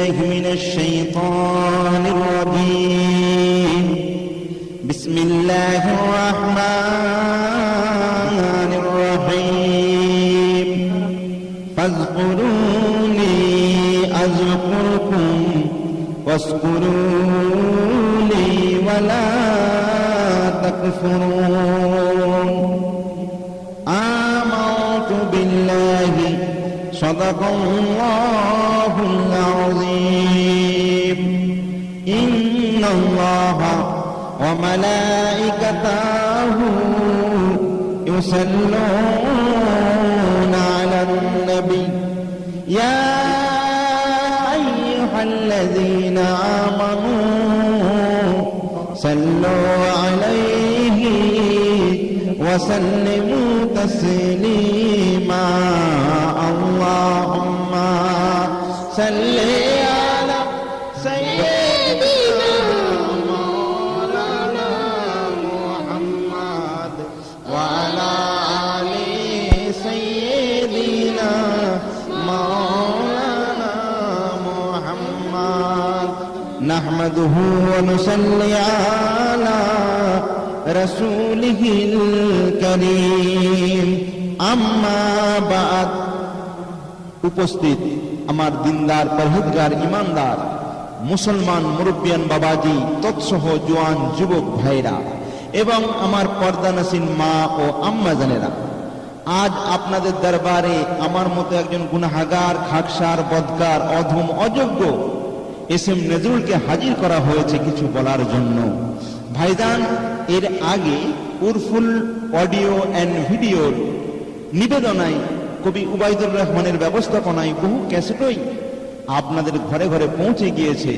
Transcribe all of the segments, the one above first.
بالله من الشيطان الرجيم بسم الله الرحمن الرحيم فاذكروني أذكركم واشكروا لي ولا تكفرون آمنت بالله صدق الله العظيم إن الله وملائكته يصلون على النبي يا أيها الذين آمنوا صلوا عليه وسلموا تسليما اللهم صل على سيدنا مولانا محمد وعلى آل سيدنا مولانا محمد نحمده ونصلي على رسوله الكريم أما بعد উপস্থিত আমার দিনদার পরহেজগার ইমানদার মুসলমান মুরব্বিয়ান বাবাজি তৎসহ জওয়ান যুবক ভাইরা এবং আমার পর্দানসীন মা ও আম্মা জানেরা, আজ আপনাদের দরবারে আমার মতো একজন গুনাহগার, খাকসার, বদকার, অধম, অযোগ্য এসএম নজরুলকে হাজির করা হয়েছে কিছু বলার জন্য। ভাইজান, এর আগে উরফুল অডিও অ্যান্ড ভিডিওর নিবেদনায় কবি উবাইদুর রহমানের ব্যবস্থাপনায় বহু ক্যাসেটই আপনাদের ঘরে ঘরে পৌঁছে গিয়েছে।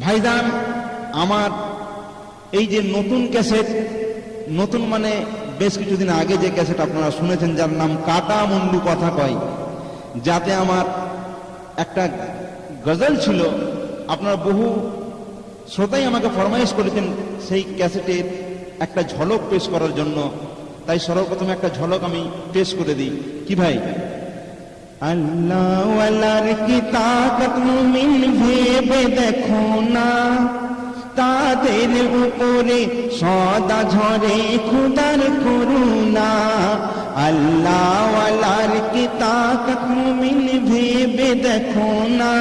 ভাইজান, আমার এই যে নতুন ক্যাসেট, নতুন মানে বেশ কিছুদিন আগে যে ক্যাসেট আপনারা শুনেছেন যার নাম কাটা মুন্ডু কথা কয়, যাতে আমার একটা গজল ছিল, আপনারা বহু শ্রোতাই আমাকে ফরমাইশ করেছেন সেই ক্যাসেটের একটা ঝলক পেশ করার জন্য। তাই সর্বপ্রথম একটা ঝলক আমি পেশ করে দিই। কি ভাই? আল্লাহ ওয়ালার কি তাকত মুমিন ভেবে দেখো না, তাদের উপরে সদা ঝরে খোদার করুণা। আল্লাহ ওয়ালার কি তাকত মুমিন ভেবে দেখো না,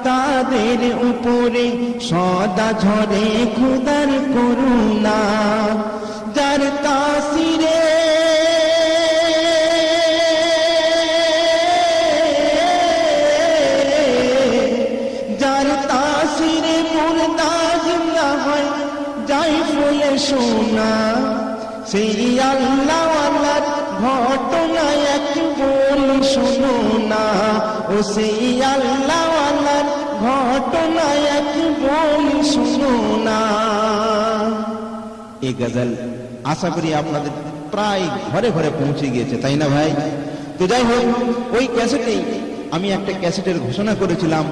তাদের উপরে সদা ঝরে খোদার করুণা। যার তাসিরে মুর্দা জিন্দা হয় যাই ফুলে সোনা, সেই আল্লাহ ওয়ালার ঘটনা এক বলি শোনো না। ও সেই আল্লাহ ওয়ালার ঘটনা এক বলি শোনো না। এই গজল আশা করি আপনাদের প্রায় ঘরে ঘরে পৌঁছে গিয়েছে, তাই না ভাই? তো যাই হোক, ওই ক্যাসেটেই আমি একটা ক্যাসেটের ঘোষণা করেছিলাম,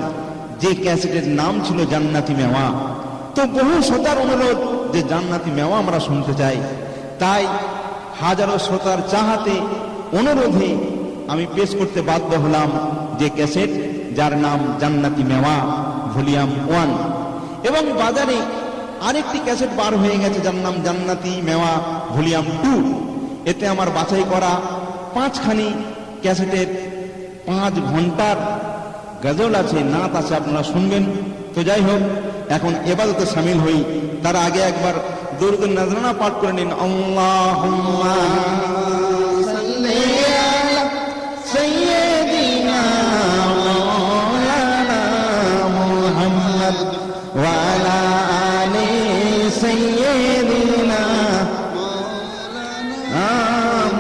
যে ক্যাসেটের নাম ছিল জান্নাতি মেওয়া। তো বহু শ্রোতার অনুরোধ যে জান্নাতি মেওয়া আমরা শুনতে চাই, তাই হাজারো শ্রোতার চাহাতে, অনুরোধে আমি পেশ করতে বাধ্য হলাম যে ক্যাসেট যার নাম জান্নাতি মেওয়া ভলিউম 1। এবং বাজারে আরেকটি ক্যাসেট বার হয়ে গেছে যার নাম জান্নাতি মেওয়া ভলিউম 2। এতে আমার বাছাই করা 5খানি ক্যাসেটের 5 ঘন্টার গজল আছে, নাত আছে, আপনারা শুনবেন। তো যাই হোক, এখন ইবাদতে শামিল হই। তার আগে একবার দরুদ নজরানা পাঠ করে নিন। আল্লাহুম্মা সাল্লি আলা সাইয়্যিদিনা মাওলানা মুহাম্মদ ওয়া আলা আলি সাইয়্যিদিনা মাওলানা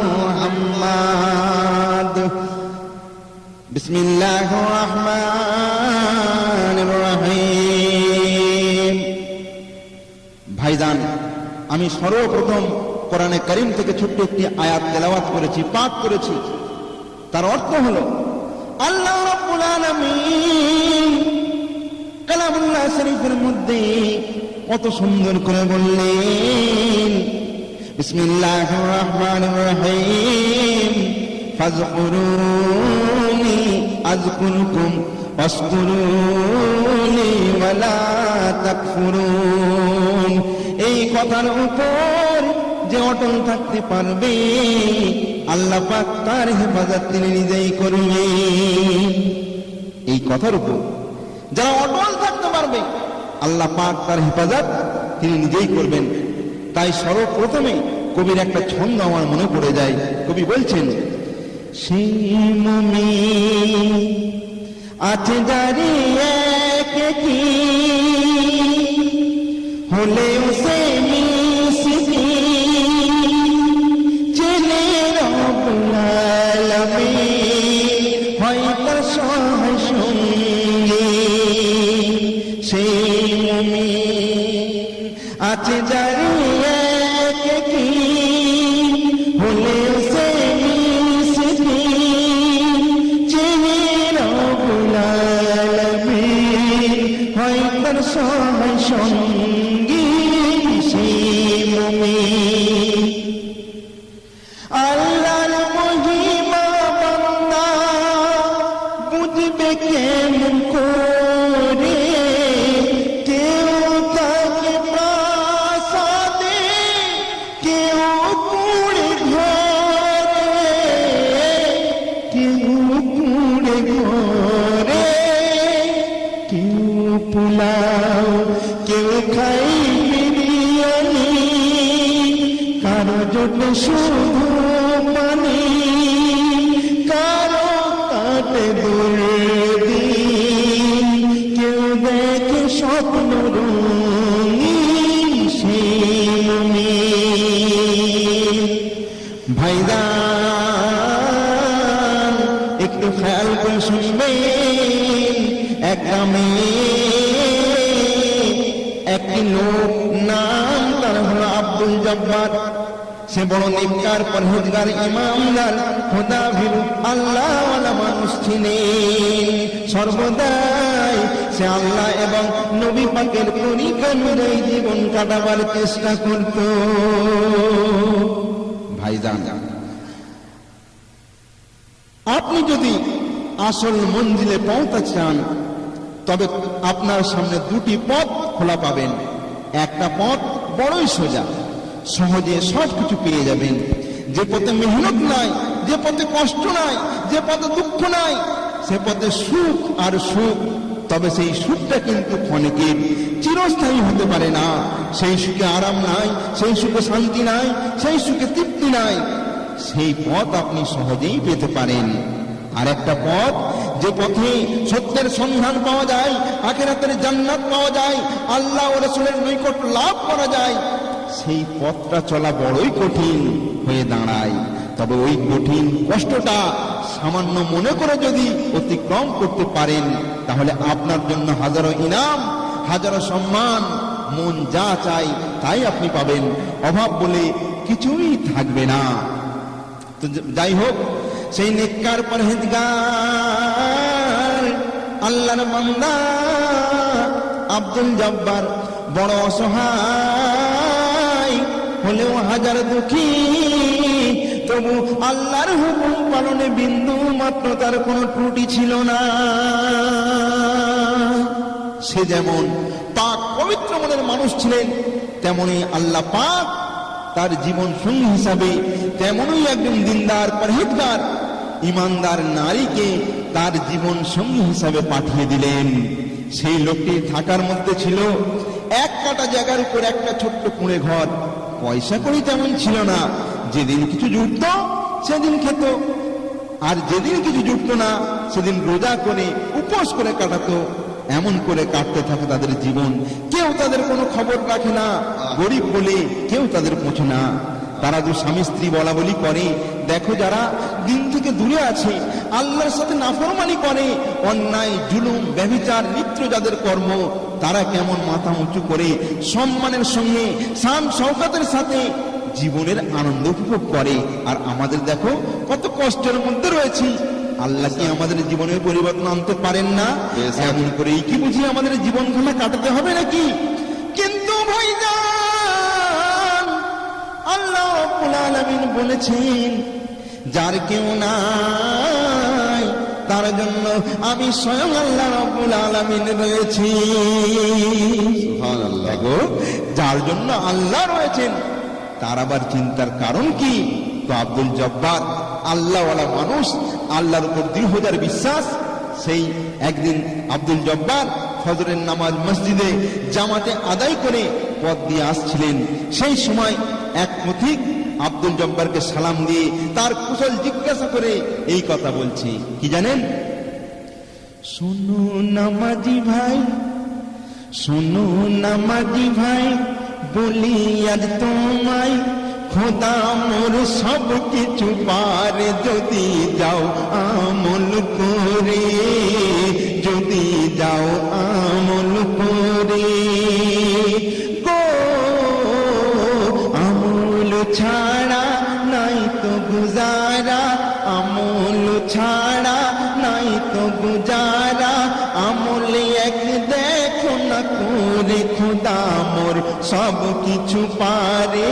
মুহাম্মদ। বিসমিল্লাহির রহমানির রহিম। ভাইজান, আমি সর্বপ্রথম কোরআনে কারীম থেকে ছোট্ট একটি আয়াত তেলাওয়াত করেছি, পাঠ করেছি। তার অর্থ হলো, আল্লাহ রাব্বুল আলামিন কালামুল্লাহ শরীফের মধ্যে কত সুন্দর করে বললেন, বিসমিল্লাহির রহমানির রহিম, ফাযকুরুনি আযকুরকুম ওয়াশকুরুনি ওয়ালা তাকফুরুন। এই কথার উপর যে অটল থাকতে পারবে আল্লাহ পাক তার হেফাজত তিনি নিজেই করবেন। এই কথার উপর যারা অটল থাকতে পারবে আল্লাহ পাক তার হেফাজত তিনি নিজেই করবেন। তাই সর্বপ্রথমে কবির একটা ছন্দ আমার মনে পড়ে যায়। কবি বলছেন, সেই মুমিন আছে যারি একই হলেও সে মিসকিন, চেনে রব্বুল আলামিন হয় তার সহায় সঙ্গী। সেই মুমিন আছে যারি একই হলেও সে মিসকিন, চেনে রব্বুল আলামিন হয় তার সহায় সঙ্গী। সেই মুমিন আল্লাহর মহিমা বান্দা বুঝবে কেমন করে, কেউ তাকে প্রাসাদে কেউ কুড়ে ঘরে, কেউ কুড়ে ঘরে, কেউ পোলাও কেউ খাই বিরিয়ানি, কারো জন্য শুধু পানি, কারো কাটে দুর্দিন, কেউ দেখে স্বপ্ন রঙিন। সেই মুমিন ভাইজান একটু খেয়াল করে শুনবেন। এক গ্রামে একটি লোক, নাম তার হলো আব্দুল জব্বার। সে বড় নেককার, পরহেজগার, ইমানদার, খোদা ভীরু, আল্লাহওয়ালা মানুষ ছিলেন। সর্বদাই সে আল্লাহ এবং নবী পাকের তরিকা অনুযায়ী জীবন কাটাবার চেষ্টা করত। ভাইজান, আপনি যদি আসল মঞ্জিলে পৌঁছাতে চান তবে আপনার সামনে দুটি পথ খোলা পাবেন। একটা পথ বড়ই সোজা, সহজে সব কিছু পেয়ে যাবেন। যে পথে মেহনত নাই, যে পথে কষ্ট নাই, যে পথে দুঃখ নাই, সে পথে সুখ আর সুখ। তবে সেই সুখটা কিন্তু ক্ষণিকের, চিরস্থায়ী হতে পারে না। সেই সুখে আরাম নাই, সেই সুখে শান্তি নাই, সেই সুখে তৃপ্তি নাই। সেই পথ আপনি সহজেই পেতে পারেন। আর একটা পথ, যে পথে সত্যের সন্ধান পাওয়া যায়, আখিরাতের জান্নাত পাওয়া যায়, আল্লাহ ও রাসূলের নৈকট্য লাভ করা যায়, সেই পথটা চলা বড়ই কঠিন হয়ে দাঁড়ায়। তবে ওই কঠিন কষ্টটা সামান্য মনে করে যদি অতিক্রম করতে পারেন তাহলে আপনার জন্য হাজারো ইনাম, হাজারো সম্মান, মন যা চাই তাই আপনি পাবেন। অভাব বলে কিছুই থাকবে না। তো যাই হোক, সেই নেককার পরহেজগার আল্লাহর বান্দা আব্দুল জব্বার বড় অসহায় হলেও হাজার দুঃখী, তবু আল্লাহর হুকুম পালনে বিন্দু মাত্র তার কোনো ত্রুটি ছিল না। সে যেমন পাক পবিত্র মনের মানুষ ছিলেন, তেমনি আল্লাহ পাক তার জীবন সঙ্গী হিসাবে তেমনই একজন দিনদার, পরহেজগার, ইমানদার নারীকে তার জীবন সঙ্গী হিসাবে পাঠিয়ে দিলেন। সেই লোকটি থাকার মধ্যে ছিল এক কাটা জায়গার উপর একটা ছোট্ট কুঁড়ে ঘর। পয়সা কড়ি তেমন ছিল না। যেদিন কিছু জুটত সেদিন খেত, আর যেদিন কিছু জুটত না সেদিন রোজা করে উপোস করে কাটাতো। এমন করে কাটতে থাকে তাদের জীবন। কেউ তাদের কোনো খবর রাখে না, গরিব বলে কেউ তাদের পৌঁছে না। তারা যে স্বামী স্ত্রী বলা বলি করে, দেখো যারা দিন থেকে দূরে আছে, আল্লাহর সাথে নাফরমানি করে, অন্যায়, জুলুম, ব্যভিচার, নিত্য যাদের কর্ম, তারা কেমন মাথা উঁচু করে সম্মানের সঙ্গে, শান শওকতের সাথে জীবনের আনন্দ উপভোগ করে। আর আমাদের দেখো কত কষ্টের মধ্যে রয়েছি। আল্লাহ কি আমাদের জীবনের পরিবর্তন আনতে পারেন না? এমন করেই কি বুঝি আমাদের জীবনখানা কাটাতে হবে নাকি? কিন্তু ভাইজান, আল্লাহ রাব্বুল আলামিন বলেছেন, যার কেউ নাই তার জন্য আমি স্বয়ং আল্লাহ রাব্বুল আলামিন রয়েছি। সুবহানাল্লাহ। দেখো, যার জন্য আল্লাহ রয়েছেন তার আবার চিন্তার কারণ কি? তো আব্দুল জব্বার আল্লাহওয়ালা মানুষ, আল্লাহর উপর দৃঢ়তার বিশ্বাস। সেই একদিন আব্দুল জব্বার ফজরের নামাজ মসজিদে জামাতে আদায় করে পথ দিয়ে আসছিলেন। সেই সময় এক পথিক আব্দুল জব্বারকে সালাম দিয়ে তার কুশল জিজ্ঞাসা করে এই কথা বলছি, কি জানেন? শোনো নামাজি ভাই, শোনো নামাজি ভাই, বলি আজ তোমায়, খোদা মোর সব কিছু পারে যদি যাও আমল করে, যদি যাও আমল করে গো। আমল ছাড়া নাই তো গুজারা, আমল ছাড়া নাই তো গুজারা, আমল এক দেখো না করে, খোদা মোর সব কিছু পারে,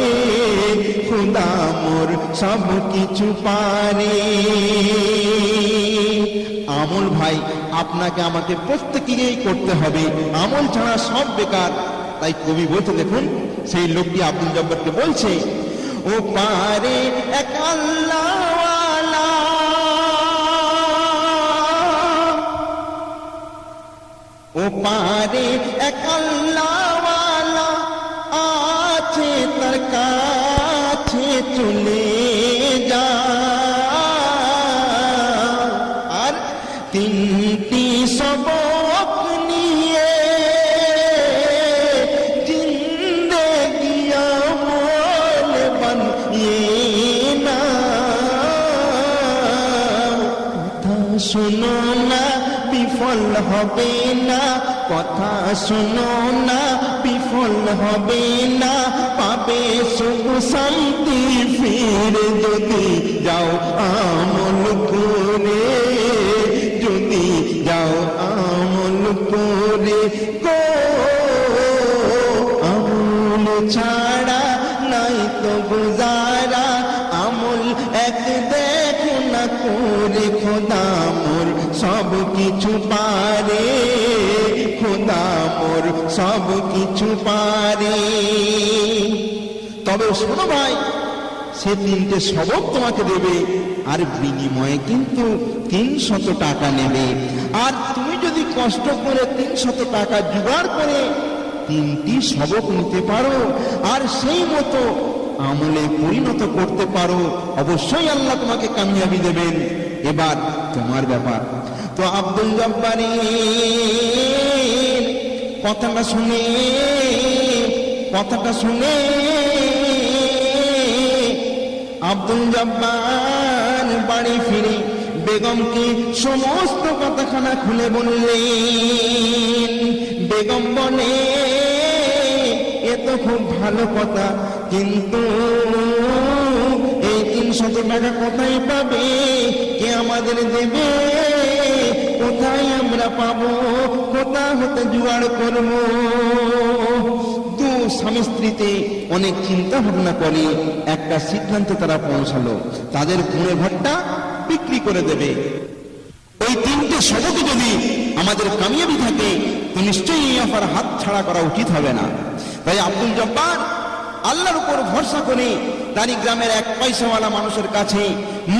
খোদা মোর সব কিছু পারে। আমল ভাই আপনাকে আমাকে প্রত্যেকেই করতে হবে, আমল ছাড়া সব বেকার। তাই কবি বলতে দেখুন, সেই লোকটি আব্দুল জব্বারকে বলছে, ও পারে এক আল্লাহওয়ালা, ও পারে এক আল্লাহওয়ালা, আছে তার কাছে চলে যা, আর তিনটি সবক নিয়ে জিন্দেগি আমল বানিয়ে না। কথা শোনো না বিফল হবে না, কথা শোনো না বিফল হবে না, পাবে সুখ শান্তি ফিরে যদি যাও আমল করে, যদি যাও আমল করে গো। আমল ছাড়া নাই তো গুজারা, আমল এক দেখো না করে, খোদা মোর সব কিছু পারে, খোদা মোর সব কিছু পারে। তবে শোনো ভাই, সে তিনটে সবক তোমাকে দেবে, আর বিনিময়ে কিন্তু 300 টাকা নেবে। আর তুমি যদি কষ্ট করে 300 টাকা জোগাড় করে 3টি সবক নিতে পারো, আর সেই মতো আমলে পরিণত করতে পারো, অবশ্যই আল্লাহ তোমাকে কামিয়াবি দেবেন। এবার তোমার ব্যাপার। তো আব্দুল জব্বারের কথাটা শুনে আব্দুল জব্বার বাড়ি ফিরে বেগমকে সমস্ত কথাখানা খুলে বললেন। বেগম বলে, এ তো খুব ভালো কথা, কিন্তু এই 300 টাকা কোথায় পাবে? কে আমাদের দেবে? কোথায় আমরা পাবো? কোথা হতে জোগাড় করবো? দু স্বামী স্ত্রীতে অনেক চিন্তা ভাবনা করে একটা সিদ্ধান্তে তারা পৌঁছালো, তাদের কুঁড়ে ঘরটা বিক্রি করে দেবে। ওই 3টে সবকে যদি আমাদের কামিয়াবি থাকে তো নিশ্চয়ই এই অফার হাত ছাড়া করা উচিত হবে না। তাই আব্দুল জব্বার আল্লাহর উপর ভরসা করে দাঁড়ি গ্রামের এক পয়সাওয়ালা মানুষের কাছে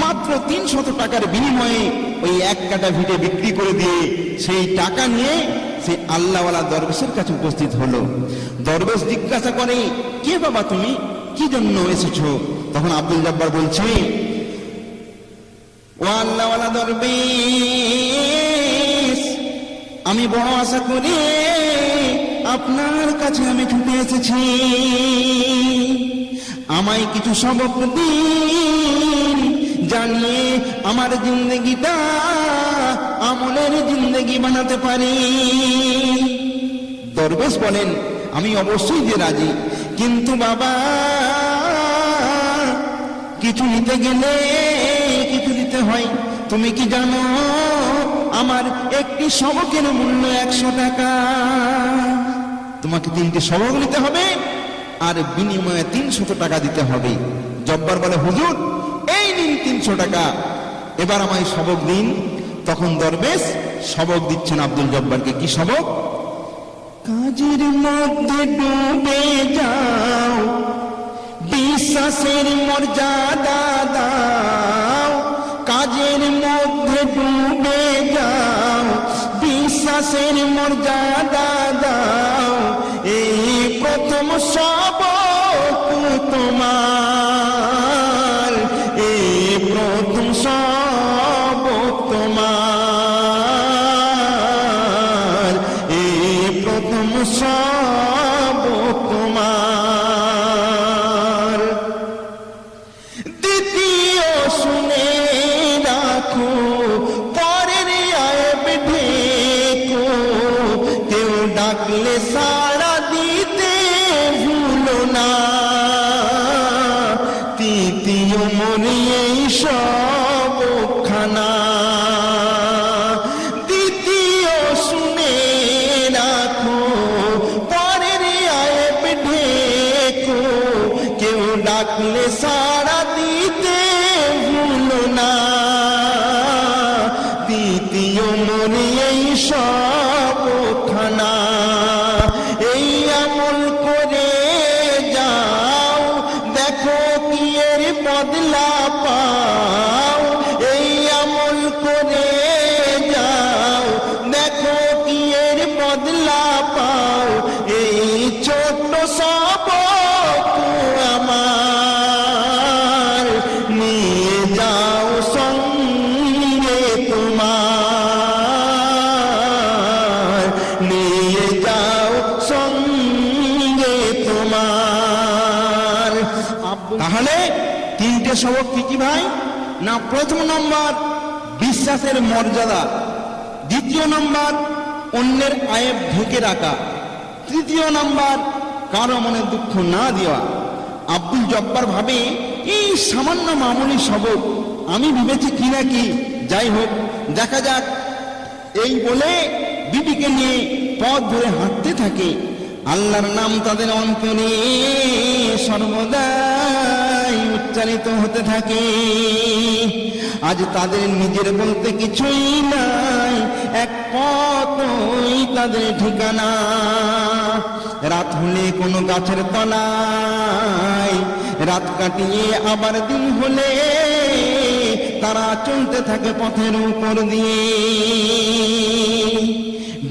মাত্র 300 টাকার বিনিময়ে ওই এক কাটা ভিটে বিক্রি করে দিয়ে সেই টাকা নিয়ে সে আল্লাহওয়ালা দরবেশের কাছে উপস্থিত হলো। দরবেশ জিজ্ঞাসা করে, কে বাবা তুমি, কি জন্য এসেছো? তখন আব্দুল জব্বার বলছে, ও আল্লাহওয়ালা দরবেশ, আমি বড় আশা করি আপনার কাছে আমি ছুটে এসেছি, আমায় কিছু সবক দিন, জানিয়ে আমার জিন্দগিটা আমলের জিন্দগি বানাতে পারি। দরবেশ বলেন, আমি অবশ্যই যে রাজি, কিন্তু বাবা কিছু নিতে গেলে কিছু দিতে হয়। তুমি কি জানো আমার একটি সবকের মূল্য 100 টাকা? তোমাকে 3টি সবক নিতে হবে আর বিনিময়ে 300 টাকা দিতে হবে। জব্বার বলে, হুজুর এই নিন 300 টাকা, এবার আমায় সবক দিন। তখন দরবেশ সবক দিচ্ছেন আব্দুল জব্বারকে। কি সবক? কাজের মধ্যে ডুবে যাও, বিশ্বাসের মর্যাদা দাও। কাজের মধ্যে ডুবে যাও, বিশ্বাসের মর্যাদা দাও। এই প্রথম সবক তোমার, এই প্রথম সবক তোমার, এই প্রথম সবক তোমার। দ্বিতীয় শুনে রাখো, পরের আয়েব ঢেকো। কেউ ডাকলে সাড়া দিতে ভুলো না। তৃতীয় মনে এই সবখানা। দ্বিতীয় শুনে রাখো, পরের আয়েব ঢেকো। কেউ ডাকলে সাড়া দিতে ভুলো না। দ্বিতীয় মনে এই সবখানা। এই আমল করে যাও, দেখো কি এর বদলা পাও। এই আমল করে যাও, দেখো কি এর বদলা পাও। এই ছোট্ট সবক আমার নিয়ে যাও সঙ্গে তোমার, নিয়ে যাও সঙ্গে তোমার। তাহলে তিনটে সবক কি কি ভাই? না, প্রথম নম্বর বিশ্বাসের মর্যাদা, দ্বিতীয় নম্বর অন্যের আয়েব ঢেকে রাখা, তৃতীয় নম্বর কারো মনে দুঃখ না দেওয়া। আব্দুল জব্বার ভাবে এই সামান্য মামুলি সবক, আমি ভেবেছি কি না কি, যাই হোক দেখা যাক। এই বলে বিবিকে নিয়ে পথ ধরে হাঁটতে থাকে। আল্লাহর নাম তাদের অন্তরে সর্বদাই উচ্চারিত হতে থাকে। আজ তাদের নিজের বলতে কিছুই নাই, এক পথই তাদের ঠিকানা। রাত হলে কোনো গাছের তলায়, রাত কাটিয়ে আবার দিন হলে তারা চলতে থাকে পথের উপর দিয়ে।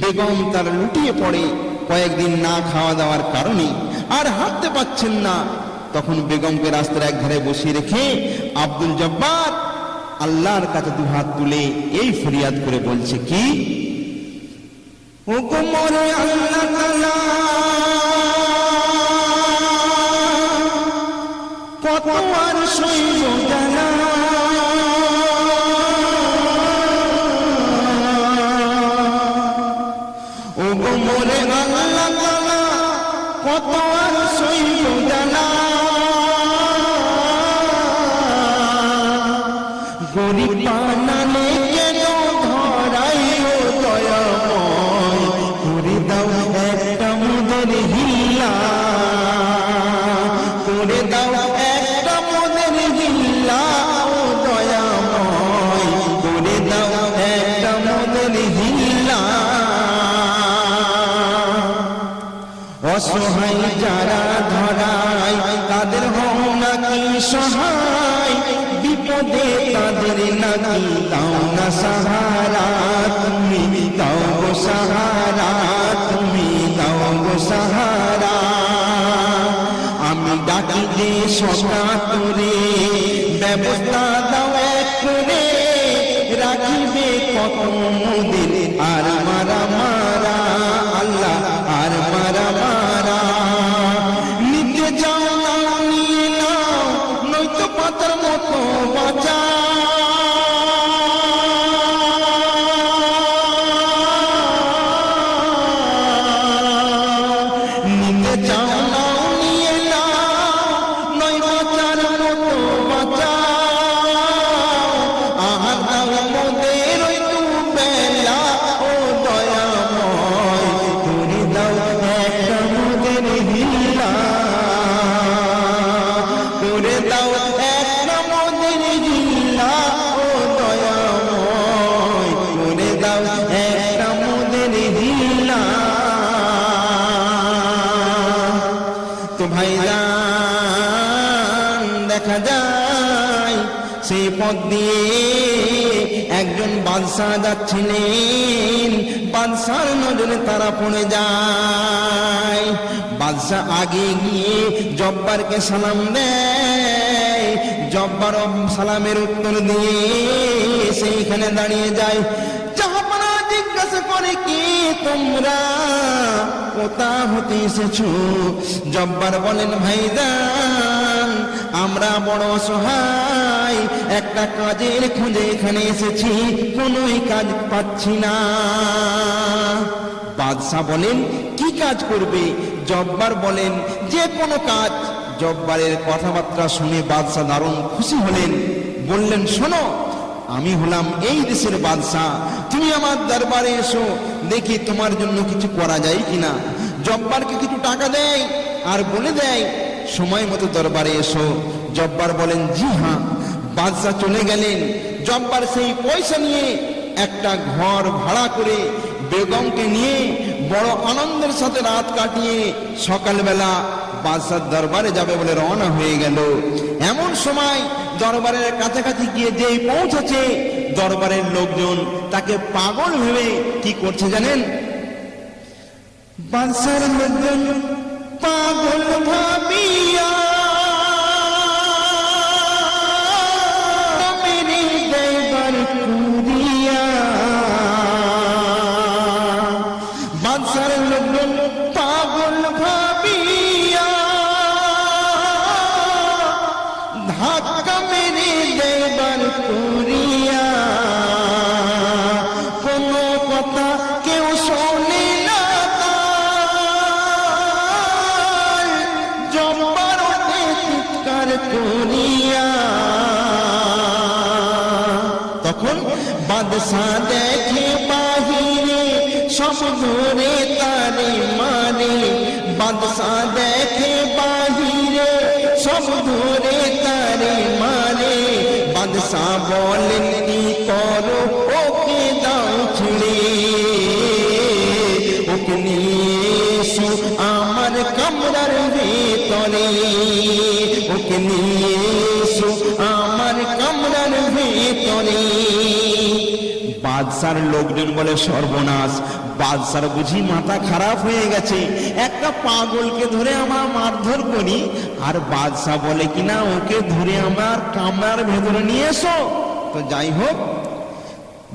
বেগম তার লুটিয়ে পড়ে কয়েকদিন না খাওয়া দাওয়ার কারণে, আর হাঁটতে পাচ্ছেন না। তখন বেগমকে রাস্তার এক ধারে বসিয়ে রেখে আব্দুল জব্বার আল্লাহর কাছে দুহাত তুলে এই ফরিয়াদ করে বলছে কি? ও গো মোরে আল্লাহ তাআলা, কত আর সইব জানা। ও গো মোরে আল্লাহ তাআলা, কত আর সইব জানা। গরিব বানালে কেন ধরাইও দয়াময়, করে দাও একটা মোদের হিল্লা, করে দাও একটা মোদের হিল্লা। ও দয়াময়, করে দাও একটা মোদের হিল্লা। অসহায় যারা ধরায়, তাদের হও নাকি সহায়। বিপদে তাদের নাকি দাও না সাহারা, তুমি দাও গো সাহারা, তুমি দাও গো সাহারা। আমি ডাকি যে সকাতরে, ব্যবস্থা দাও এক করে। রাখিবে কত মোদের আর মারা মারা, আল্লাহ আর মারা মারা। নিতে যাও না নিয়ে নাও, নয়তো পাতার মতো বাঁচা। নিতে যাও না নিয়ে নাও, নয় বাঁচার মতো বাঁচা। দেখা যায় সেই পথ দিয়ে একজন বাদশাহ যাচ্ছিলেন। বাদশার নজরে তারা পড়ে যায়। বাদশাহ আগে গিয়ে জব্বারকে সালাম দেয়। জব্বার সালামের উত্তর দিয়ে সেইখানে দাঁড়িয়ে যায়। জাহাপনা জিজ্ঞাসা করে, কি তোমরা কোথা হতে এসেছো? জব্বার বলেন, ভাইজান আমরা বড় অসহায়, একটা কাজের খোঁজে এখানে এসেছি, কোনোই কাজ পাচ্ছি না। বাদশাহ বলেন, কি কাজ করবে? জব্বার বলেন, যে কোনো কাজ। জব্বারের কথাবার্তা শুনে বাদশাহ দারুণ খুশি হলেন। বললেন, শোনো, আমি হলাম এই দেশের বাদশাহ, তুমি আমার দরবারে এসো, দেখি তোমার জন্য কিছু করা যায় কিনা। জব্বারকে কিছু টাকা দেয় আর বলে দেয়, সময় মতো দরবারে এসো। জব্বার বলেন, জি হ্যাঁ। বাদশাহ চলে গেলেন। জব্বার সেই পয়সা নিয়ে একটা ঘর ভাড়া করে বেগমকে নিয়ে বড় আনন্দের সাথে রাত কাটিয়ে সকালবেলা বাদশার দরবারে যাবে বলে রওনা হয়ে গেল। এমন সময় দরবারের কাছাকাছি গিয়ে যেই পৌঁছেছে, দরবারের লোকজন তাকে পাগল ভেবে কি করছে জানেন? বাদশার লোকজন পাগল ভাবিয়া মেরে দেবার কুরিয়া। বাদশার লোকজন পাগল ভাবিয়া ধাক্কা মেরে দেবার কুরিয়া। কোনো কথা কেউ শোনে না তার, জব্বার ওঠে চিৎকার করিয়া। তখন বাদশাহ দেখে বাহিরে সব ধরে তারে মারে। বাদশাহ দেখে বাহিরে সব ধরে তারে মারে। বাদশাহ বলেন, কি করো? ওকে দাও ছেড়ে, ওকে নিয়ে এসো আমার কামরার ভেতরে, ওকে নিয়ে এসো আমার কামরার ভেতরে। বাদশার লোকজন বলে, সর্বনাশ, বাদশার বুঝি মাথা খারাপ হয়ে গেছে, একটা পাগলকে ধরে আমার মারধর করি, আর বাদশাহ বলে কিনা ওকে ধরে আমার কামরার ভেতরে নিয়ে এসো। তো যাই হোক,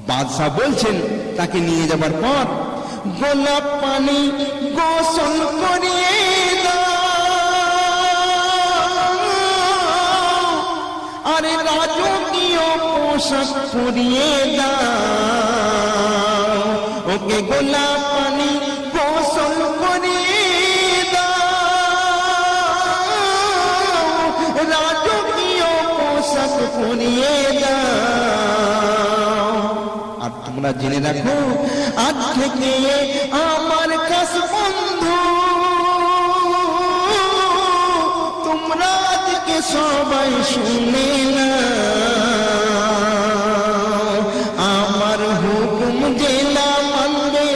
বাদশাহ বলছেন তাকে নিয়ে যাবার পর, গোলাপ পানি গোসল করিয়ে দাও, আরে রাজকীয় পোশাক পরিয়ে দাও। ওকে গোলাপ পানি গোসল করিয়ে দাও, রাজকীয় পোশাক পরিয়ে দাও। আর তোমরা জেনে রাখো, আজ থেকে আমার কাছ বন্ধু, তোমরা আজকে সবাই শুনে না, আমার হুকুম যে না মানবে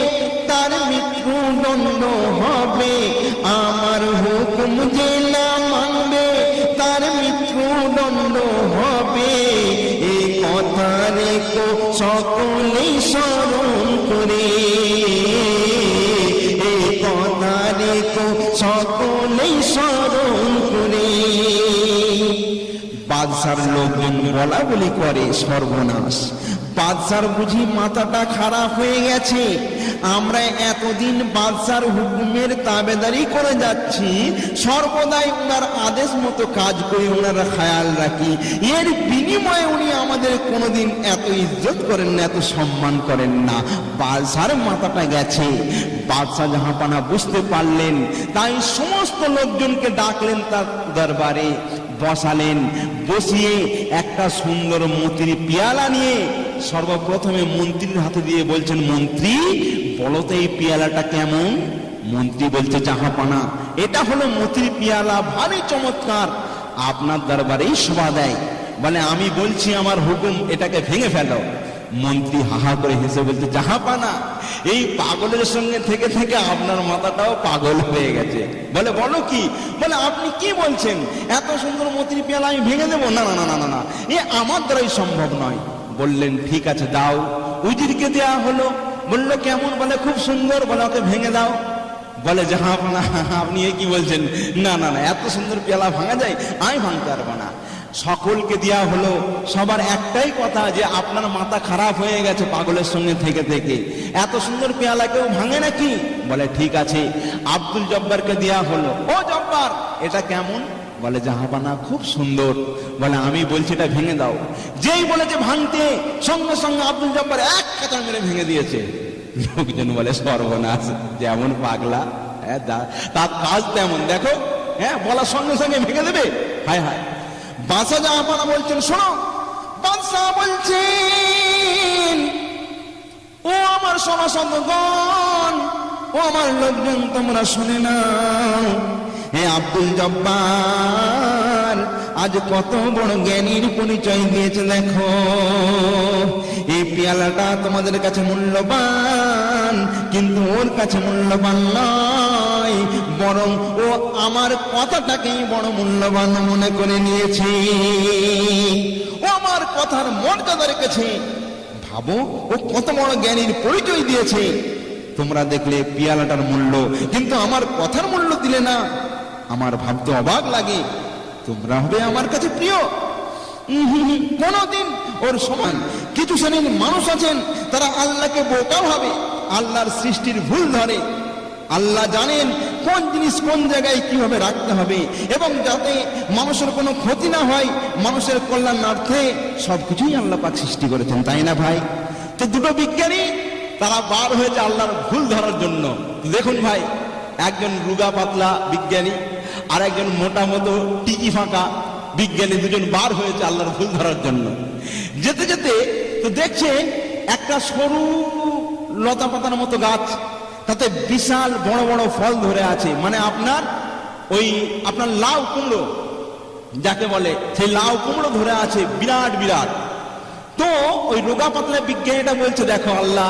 তার মৃত্যুদণ্ড হবে। আমার হুকুম যে না মানবে তার মৃত্যুদণ্ড হবে। এই কথা রেখো সকলেই স্মরণ করে, এই কথা রেখো সকলেই স্মরণ করে। বাদশার লোকজন বলা বলি করে, সর্বনাশ, বাদশার বুঝি মাথাটা খারাপ হয়ে গেছে। আমরা এতদিন বাদশার হুকুমের তাবেদারি করে যাচ্ছি, সর্বদাই ওনার আদেশ মতো কাজ করে ওনারা খেয়াল রাখি, এর বিনিময়ে উনি আমাদের কোনোদিন এত ইজ্জত করেন না, এত সম্মান করেন না। বাদশার মাথাটা গেছে। বাদশাহ জাহাপানা বুঝতে পারলেন, তাই সমস্ত লোকজনকে ডাকলেন তার দরবারে, বসালেন। বসিয়ে একটা সুন্দর মতির পিয়ালা নিয়ে সর্বপ্রথমে মন্ত্রীর হাতে দিয়ে বলছেন, মন্ত্রী বলো তো এই পিয়ালাটা কেমন? মন্ত্রী বলছে, জাহাপানা এটা হলো মতির পিয়ালা, ভারী চমৎকার, আপনার দরবারেই শোভা দেয়। বলে, আমি বলছি আমার হুকুম, এটাকে ভেঙে ফেলো। মন্ত্রী হাহা করে হেসে বলছে, জাহাপানা, এই পাগলের সঙ্গে থেকে থেকে আপনার মাথাটাও পাগল হয়ে গেছে। বলে বলো কি? বলে আপনি কি বলছেন, এত সুন্দর মতির পেয়ালা আমি ভেঙে দেবো? না না না না না না, এ আমার দ্বারাই সম্ভব নয়। বললেন ঠিক আছে দাও। উজিরকে দেয়া হলো। বললো কেমন? বলে খুব সুন্দর। বলে ওকে ভেঙে দাও। বলে জাহাপানা, আপনি এ কি বলছেন? না না না, এত সুন্দর পেয়ালা ভাঙা যায়? আমি ভাঙতে পারবো না। সকলকে দেয়া হলো। সবার একটাই কথা যে আপনার মাথা খারাপ হয়ে গেছে পাগলের সঙ্গে থেকে থেকে, এত সুন্দর পেয়ালা কেউ ভাঙে নাকি? বলে ঠিক আছে। আব্দুল জব্বারকে দেয়া হলো। ও জব্বার, এটা কেমন? বলে জাহাপানা খুব সুন্দর। বলে আমি বলছি এটা ভেঙে দাও। যেই বলেছে ভাঙতে, সঙ্গে সঙ্গে আব্দুল জব্বার এক কাঁচা মেরে ভেঙে দিয়েছে। লোকজন বলে সর্বনাশ, যেমন পাগলা তার কাজ তেমন, দেখো বলার সঙ্গে সঙ্গে ভেঙে দেবে। হায় হায়। বাদশা জাহাপানা বলছেন, শোনো। বাদশা বলছেন, ও আমার সভাসদগণ, ও আমার লোকজন, তোমরা শুনে নাও। হে আব্দুল জব্বার আজ কত বড় জ্ঞানীর পরিচয় দিয়েছে দেখো। এই পেয়ালাটা তোমাদের কাছে মূল্যবান, কিন্তু ওর কাছে মূল্যবান নয়, বরং ও আমার কথাটাকেই বড় মূল্যবান মনে করে নিয়েছে। ও আমার কথার মর্যাদা রেখেছে। ভাবো ও কত বড় জ্ঞানীর পরিচয় দিয়েছে। তোমরা দেখলে পেয়ালাটার মূল্য, কিন্তু আমার কথার মূল্য দিলে না। আমার ভাবতে অবাক লাগে, তোমরা হবে আমার কাছে প্রিয়? কোনদিন ওর সমান। কিছু শ্রেণীর মানুষ আছেন, তারা আল্লাহকে বোকা ভাবে, আল্লাহর সৃষ্টির ভুল ধরে। আল্লাহ জানেন কোন জিনিস কোন জায়গায় কিভাবে রাখতে হবে, এবং যাতে মানুষের কোনো ক্ষতি না হয়, মানুষের কল্যাণার্থে সবকিছুই আল্লাহ পাক সৃষ্টি করেছেন, তাই না ভাই? তো দুটো বিজ্ঞানী তারা বার হয়েছে আল্লাহর ভুল ধরার জন্য। দেখুন ভাই, একজন রুগা পাতলা বিজ্ঞানী আর একজন মোটা মতো টিকি ফাঁকা বিজ্ঞানী, দুজন বার হয়েছে আল্লাহর ভুল ধরার জন্য। যেতে যেতে তো দেখছে একটা সরু লতা পাতার মতো গাছ, তাতে বিশাল বড় বড় ফল ধরে আছে। মানে আপনার লাউ কুমড়ো যাকে বলে, সেই লাউ কুমড়ো ধরে আছে বিরাট বিরাট। তো ওই রোগা পাতলা বিজ্ঞানীটা বলছে, দেখো আল্লাহ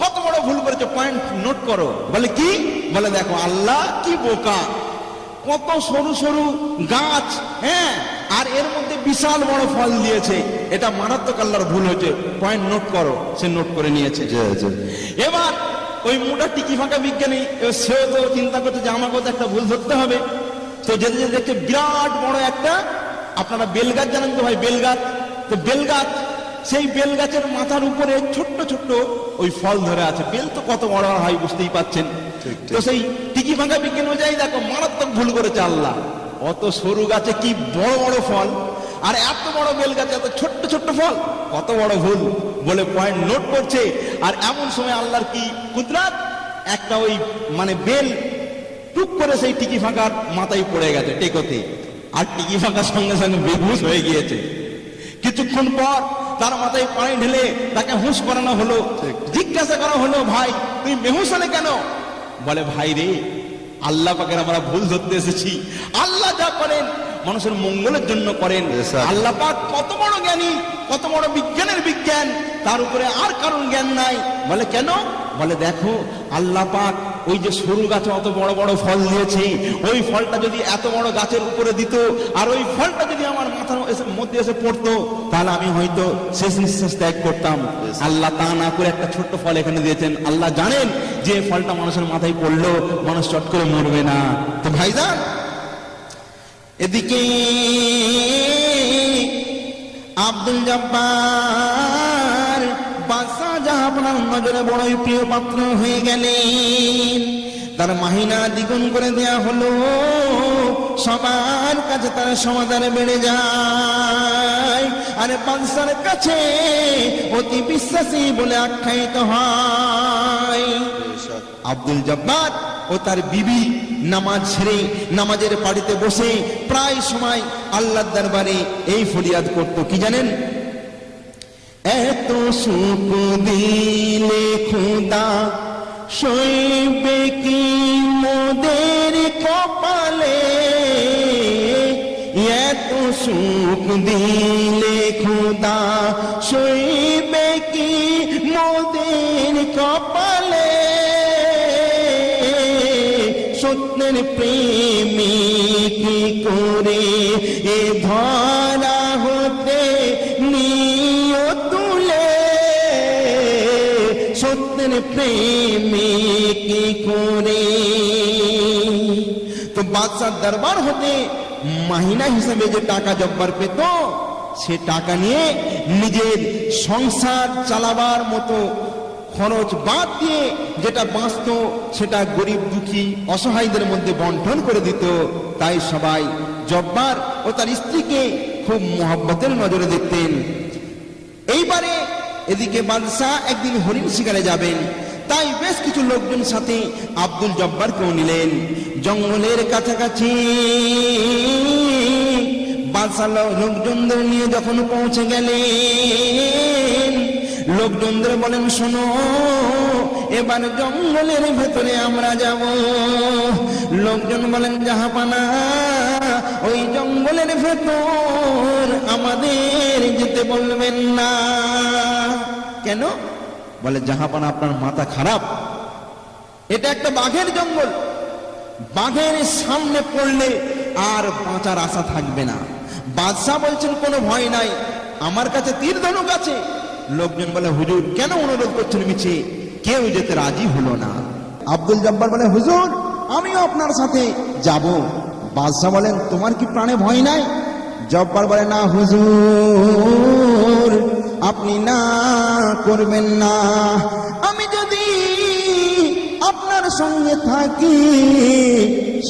কত বড় ভুল করেছে, পয়েন্ট নোট করো। বলে কি? বলে দেখো আল্লাহ কি বোকা, কত সরু সরু গাছ, আর এর মধ্যে বিশাল বড় ফল দিয়েছে, এটা মারাত্মক আল্লাহর ভুল হয়েছে, পয়েন্ট নোট করো। সে নোট করে নিয়েছে। এবার ওই মোটা টিকি ফাঁকা বিজ্ঞানী, সেও তো চিন্তা করছে যে আমাকে তো একটা ভুল ধরতে হবে। তো যেতে যেতে দেখছে বিরাট বড় একটা, আপনারা বেলগাছ জানেন তো ভাই, বেলগাছ। তো বেলগাছ, সেই বেল গাছের মাথার উপরে ছোট্ট ছোট্ট ওই ফল ধরে আছে। বেল তো কত বড় হয় বুঝতেই পাচ্ছেন। তো সেই টিকি ফাঁকা বিজ্ঞান অনুযায়ী দেখো মারাত্মক ভুল করেছে আল্লাহ। অত সরু গাছে কি বড় বড় ফল, আর এত বড় বেল গাছে এত ছোট্ট ছোট্ট ফল, কত বড় ভুল বলে পয়েন্ট নোট করছে। আর এমন সময় আল্লাহর কি কুদরত, একটা ওই বেল টুক করে সেই টিকি ফাঁকার মাথায় পড়ে গেছে টেকোতে, আর টিকি ফাঁকার সঙ্গে সঙ্গে বেহুশ হয়ে গিয়েছে। কিছুক্ষণ পর তার মাথায় পানি ঢেলে তাকে হুঁশ করানো হলো। জিজ্ঞাসা করা হলো, ভাই তুমি বেহুশ হলে কেন? বলে ভাই রে, আল্লাহ পাকের আমরা ভুল ধরতে এসেছি। আল্লাহ যা করেন মানুষের মঙ্গলের জন্য করেন। আল্লাহ পাক কত বড় জ্ঞানী, কত বড় বিজ্ঞানের বিজ্ঞান, তার উপরে আর কারণ জ্ঞান নাই। বলে কেন? বলে দেখো আল্লাহ পাক ওই যে সরু গাছে অত বড় বড় ফল দিয়েছে, ওই ফলটা যদি এত বড় গাছের উপরে দিত, আর ওই ফলটা যদি আমার মাথার মধ্যে এসে পড়তো, তাহলে আমি হয়তো শেষ নিঃশ্বাস ত্যাগ করতাম। আল্লাহ তা না করে একটা ছোট্ট ফল এখানে দিয়েছেন। আল্লাহ জানেন যে ফলটা মানুষের মাথায় পড়লো মানুষ চট করে মরবে না। তো ভাইজান, এদিকে আব্দুল জব্বার বাদশা জাহাপানার নজরে বড়ই প্রিয় পাত্র হয়ে গেলেন। তার মাহিনা দ্বিগুণ করে দেয়া হলো, সবার কাছে তার সমাদর বেড়ে যায়, আর বাদশার কাছে অতি বিশ্বাসী বলে আখ্যায়িত হয়। আব্দুল জব্বার ও তার বিবি নামাজ ছেড়ে নামাজের পাড়িতে বসে প্রায় সময় আল্লাহর দরবারে এই ফরিয়াদ করত, কি জানেন? এত সুখ দিলে খোদা সইবে কি মোদের কপালে, এত সুখ দিলে খোদা সইবে কি সত্যের প্রেমী কি করে এ ধরা হতে নিও তুলে, সত্যের প্রেমী কি করে। তো বাদশার দরবার হতে মাহিনা হিসেবে যে টাকা জব্বার পেত, সে টাকা নিয়ে নিজের সংসার চালাবার মতো খরচ বাদ দিয়ে যেটা বাঁচত সেটা গরিব দুঃখী অসহায়দের মধ্যে বন্টন করে দিত। তাই সবাই জব্বার ও তার স্ত্রীকে খুব মোহাব্বতের নজরে দেখতেন। এইবারে এদিকে বাদশাহ একদিন হরিণ শিকারে যাবেন, তাই বেশ কিছু লোকজন সাথে আব্দুল জব্বারকেও নিলেন। জঙ্গলের কাছাকাছি বাদশাহ লোকজনদের নিয়ে যখন পৌঁছে গেলেন, লোকজনদের বলেন, শোনো, এবার জঙ্গলের ভেতরে আমরা যাব। লোকজন বলেন, জাহাপানা, ওই জঙ্গলের ভেতর আমাদের যেতে বলবেন না। কেন? বলে, জাহাপানা, আপনার মাথা খারাপ, এটা একটা বাঘের জঙ্গল, বাঘের সামনে পড়লে আর বাঁচার আশা থাকবে না। বাদশাহ বলছেন, কোনো ভয় নাই, আমার কাছে তীর ধনুক আছে। লোকজন বলে, হুজুর, কেন অনুরোধ করছেন মিছে? কেউ যেতে রাজি হলো না। আব্দুল জব্বার বলে, হুজুর, আমিও আপনার সাথে যাব। বাদশাহ বলেন, তোমার কি প্রাণে ভয় নাই? জব্বার বলে, না হুজুর, আপনি না করবেন না, আমি যদি আপনার সঙ্গে থাকি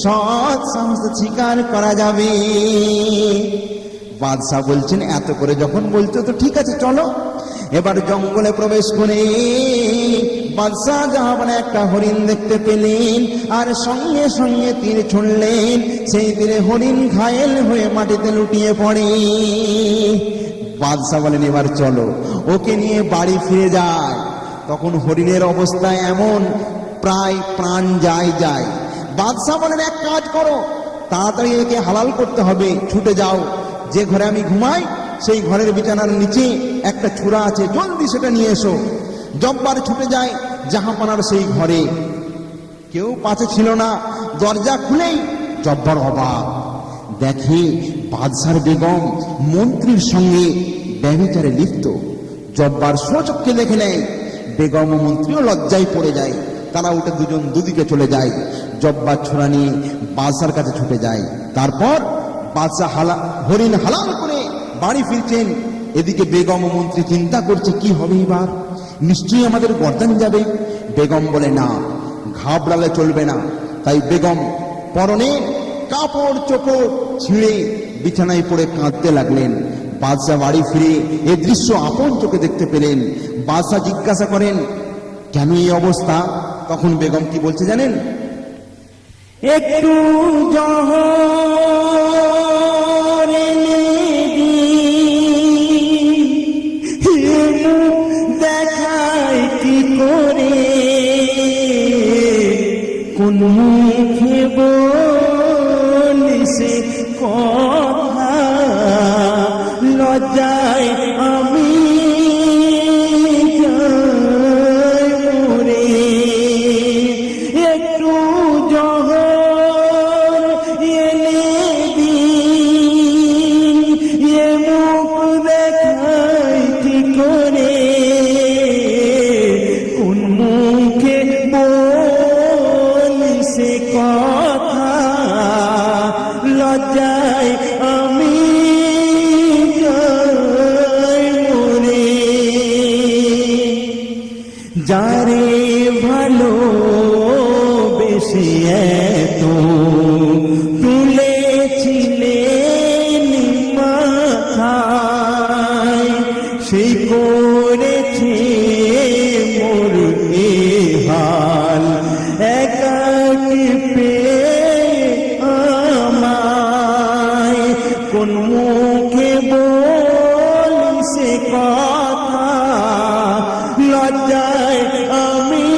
সৎ সাহস স্বীকার করা যাবে। বাদশাহ বলছেন, এত করে যখন বলছো তো ঠিক আছে, চলো। এবার জঙ্গলে প্রবেশ করে বাদশাহ জাহাপানা একটা হরিণ দেখতে পেলেন, আর সঙ্গে সঙ্গে তীর ছুড়লেন। সেই তীরে হরিণ ঘায়েল হয়ে মাটিতে লুটিয়ে পড়ে। বাদশাহ বলেন, এবার চলো, ওকে নিয়ে বাড়ি ফিরে যায়। তখন হরিণের অবস্থা এমন, প্রায় প্রাণ যায়। বাদশাহ বলেন, এক কাজ করো, তাড়াতাড়ি একে হালাল করতে হবে, ছুটে যাও। যে ঘরে আমি ঘুমাই সেই ঘরের বিছানার নিচে একটা ছুরা আছে, জলদি সেটা নিয়ে এসো। জব্বার ছুটে যায় জাহাপানার সেই ঘরে, কেউ পাশে ছিল না। দরজা খুলেই জব্বার অবাক, দেখে বাদশার বেগম মন্ত্রীর সঙ্গে ব্যভিচারে লিপ্ত। জব্বার স্বচক্ষে দেখে নেয়। বেগম ও মন্ত্রীও লজ্জায় পড়ে যায়। তারা উঠে দুজন দুদিকে চলে যায়। জব্বার ছোড়া নিয়ে বাদশার কাছে ছুটে যায়। তারপর বাদশাহ হরিণ হালাল করে বাড়ি ফিরছেন। এদিকে বেগম ও মন্ত্রী চিন্তা করছে, কি হবে এবার, নিশ্চয়ই আমাদের গর্দান যাবে। বেগম বলে, না, ঘাবড়ালে চলবে না। তাই বেগম পরনে কাপড় চোপড় ছিঁড়ে বিছানায় পড়ে কাঁদতে লাগলেন। বাদশাহ বাড়ি ফিরে এ দৃশ্য আপন চোখে দেখতে পেলেন। বাদশাহ জিজ্ঞাসা করেন, কেন এই অবস্থা? তখন বেগম কি বলছে জানেন? একটু দেখায় কি করে, কোন মুখে বলিসে কথা, লজ্জায় আমি মরে। একটু জহর এনে দিন, এ মুখ দেখাই কি করে, কোন মুখে বলিসে কথা, লজ্জায় আমি মরে। যারে ভালো বেশি এত তুলেছিলেন মাথায়, সেই করেছে মোর এ হাল, একাকী পেয়ে আমায়, কোন মুখে বলিসে কথা, লজ্জায় আমি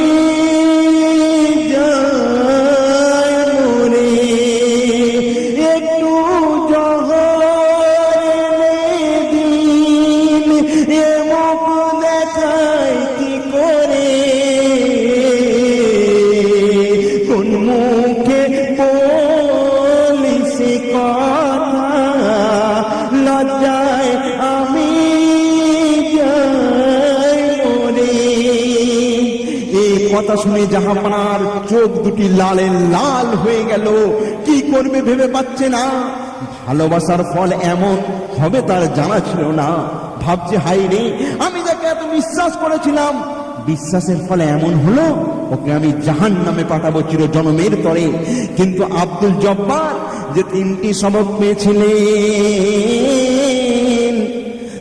যাই মরে। কথা শুনে জাহাপানার চোখ দুটি লালে লাল হয়ে গেল। কি করবে ভেবে পাচ্ছে না। ভালোবাসার ফল এমন হবে তার জানা ছিল না। ভাবছে, হাই রে, আমি যাকে এত বিশ্বাস করেছিলাম, বিশ্বাসের ফলে এমন হলো, ওকে আমি জাহান্নামে পাঠাবো চিরজনমের তরে। কিন্তু আব্দুল জব্বার যে 3টি সবক পেয়েছিলেন,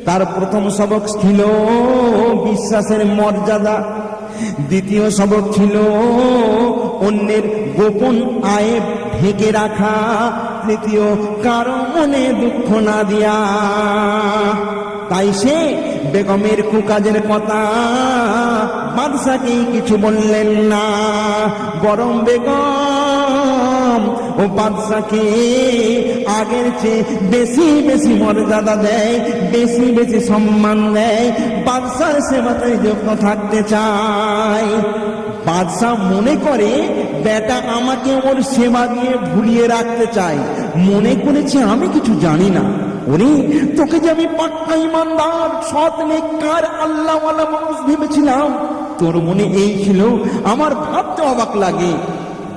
তার প্রথম সবক ছিল বিশ্বাসের মর্যাদা, দ্বিতীয় সবক ছিল অন্যের গোপন আয়েব ঢেকে রাখা, তৃতীয় কারো মনে দুঃখ না দিয়া। তাই সে বেগমের কুকাজের কথা বাদশাকে কিছু বললেন না, বরং বেগম ও বাদশাকে আগের চেয়ে বেশি বেশি মর্যাদা দেয়, বেশি বেশি সম্মান দেয়, বাদশার সেবাতে যুক্ত থাকতে চায়। বাদশাহ মনে করে বেটা আমাকে ওর সেবা দিয়ে ভুলিয়ে রাখতে চায়, মনে করেছে আমি কিছু জানি না। ওরে, তোকে যে আমি পাক্কা ইমানদার, সৎ নেককার আল্লাহওয়ালা মানুষ ভেবেছিলাম, তোর মনে এই ছিল, আমার ভাবতে অবাক লাগে।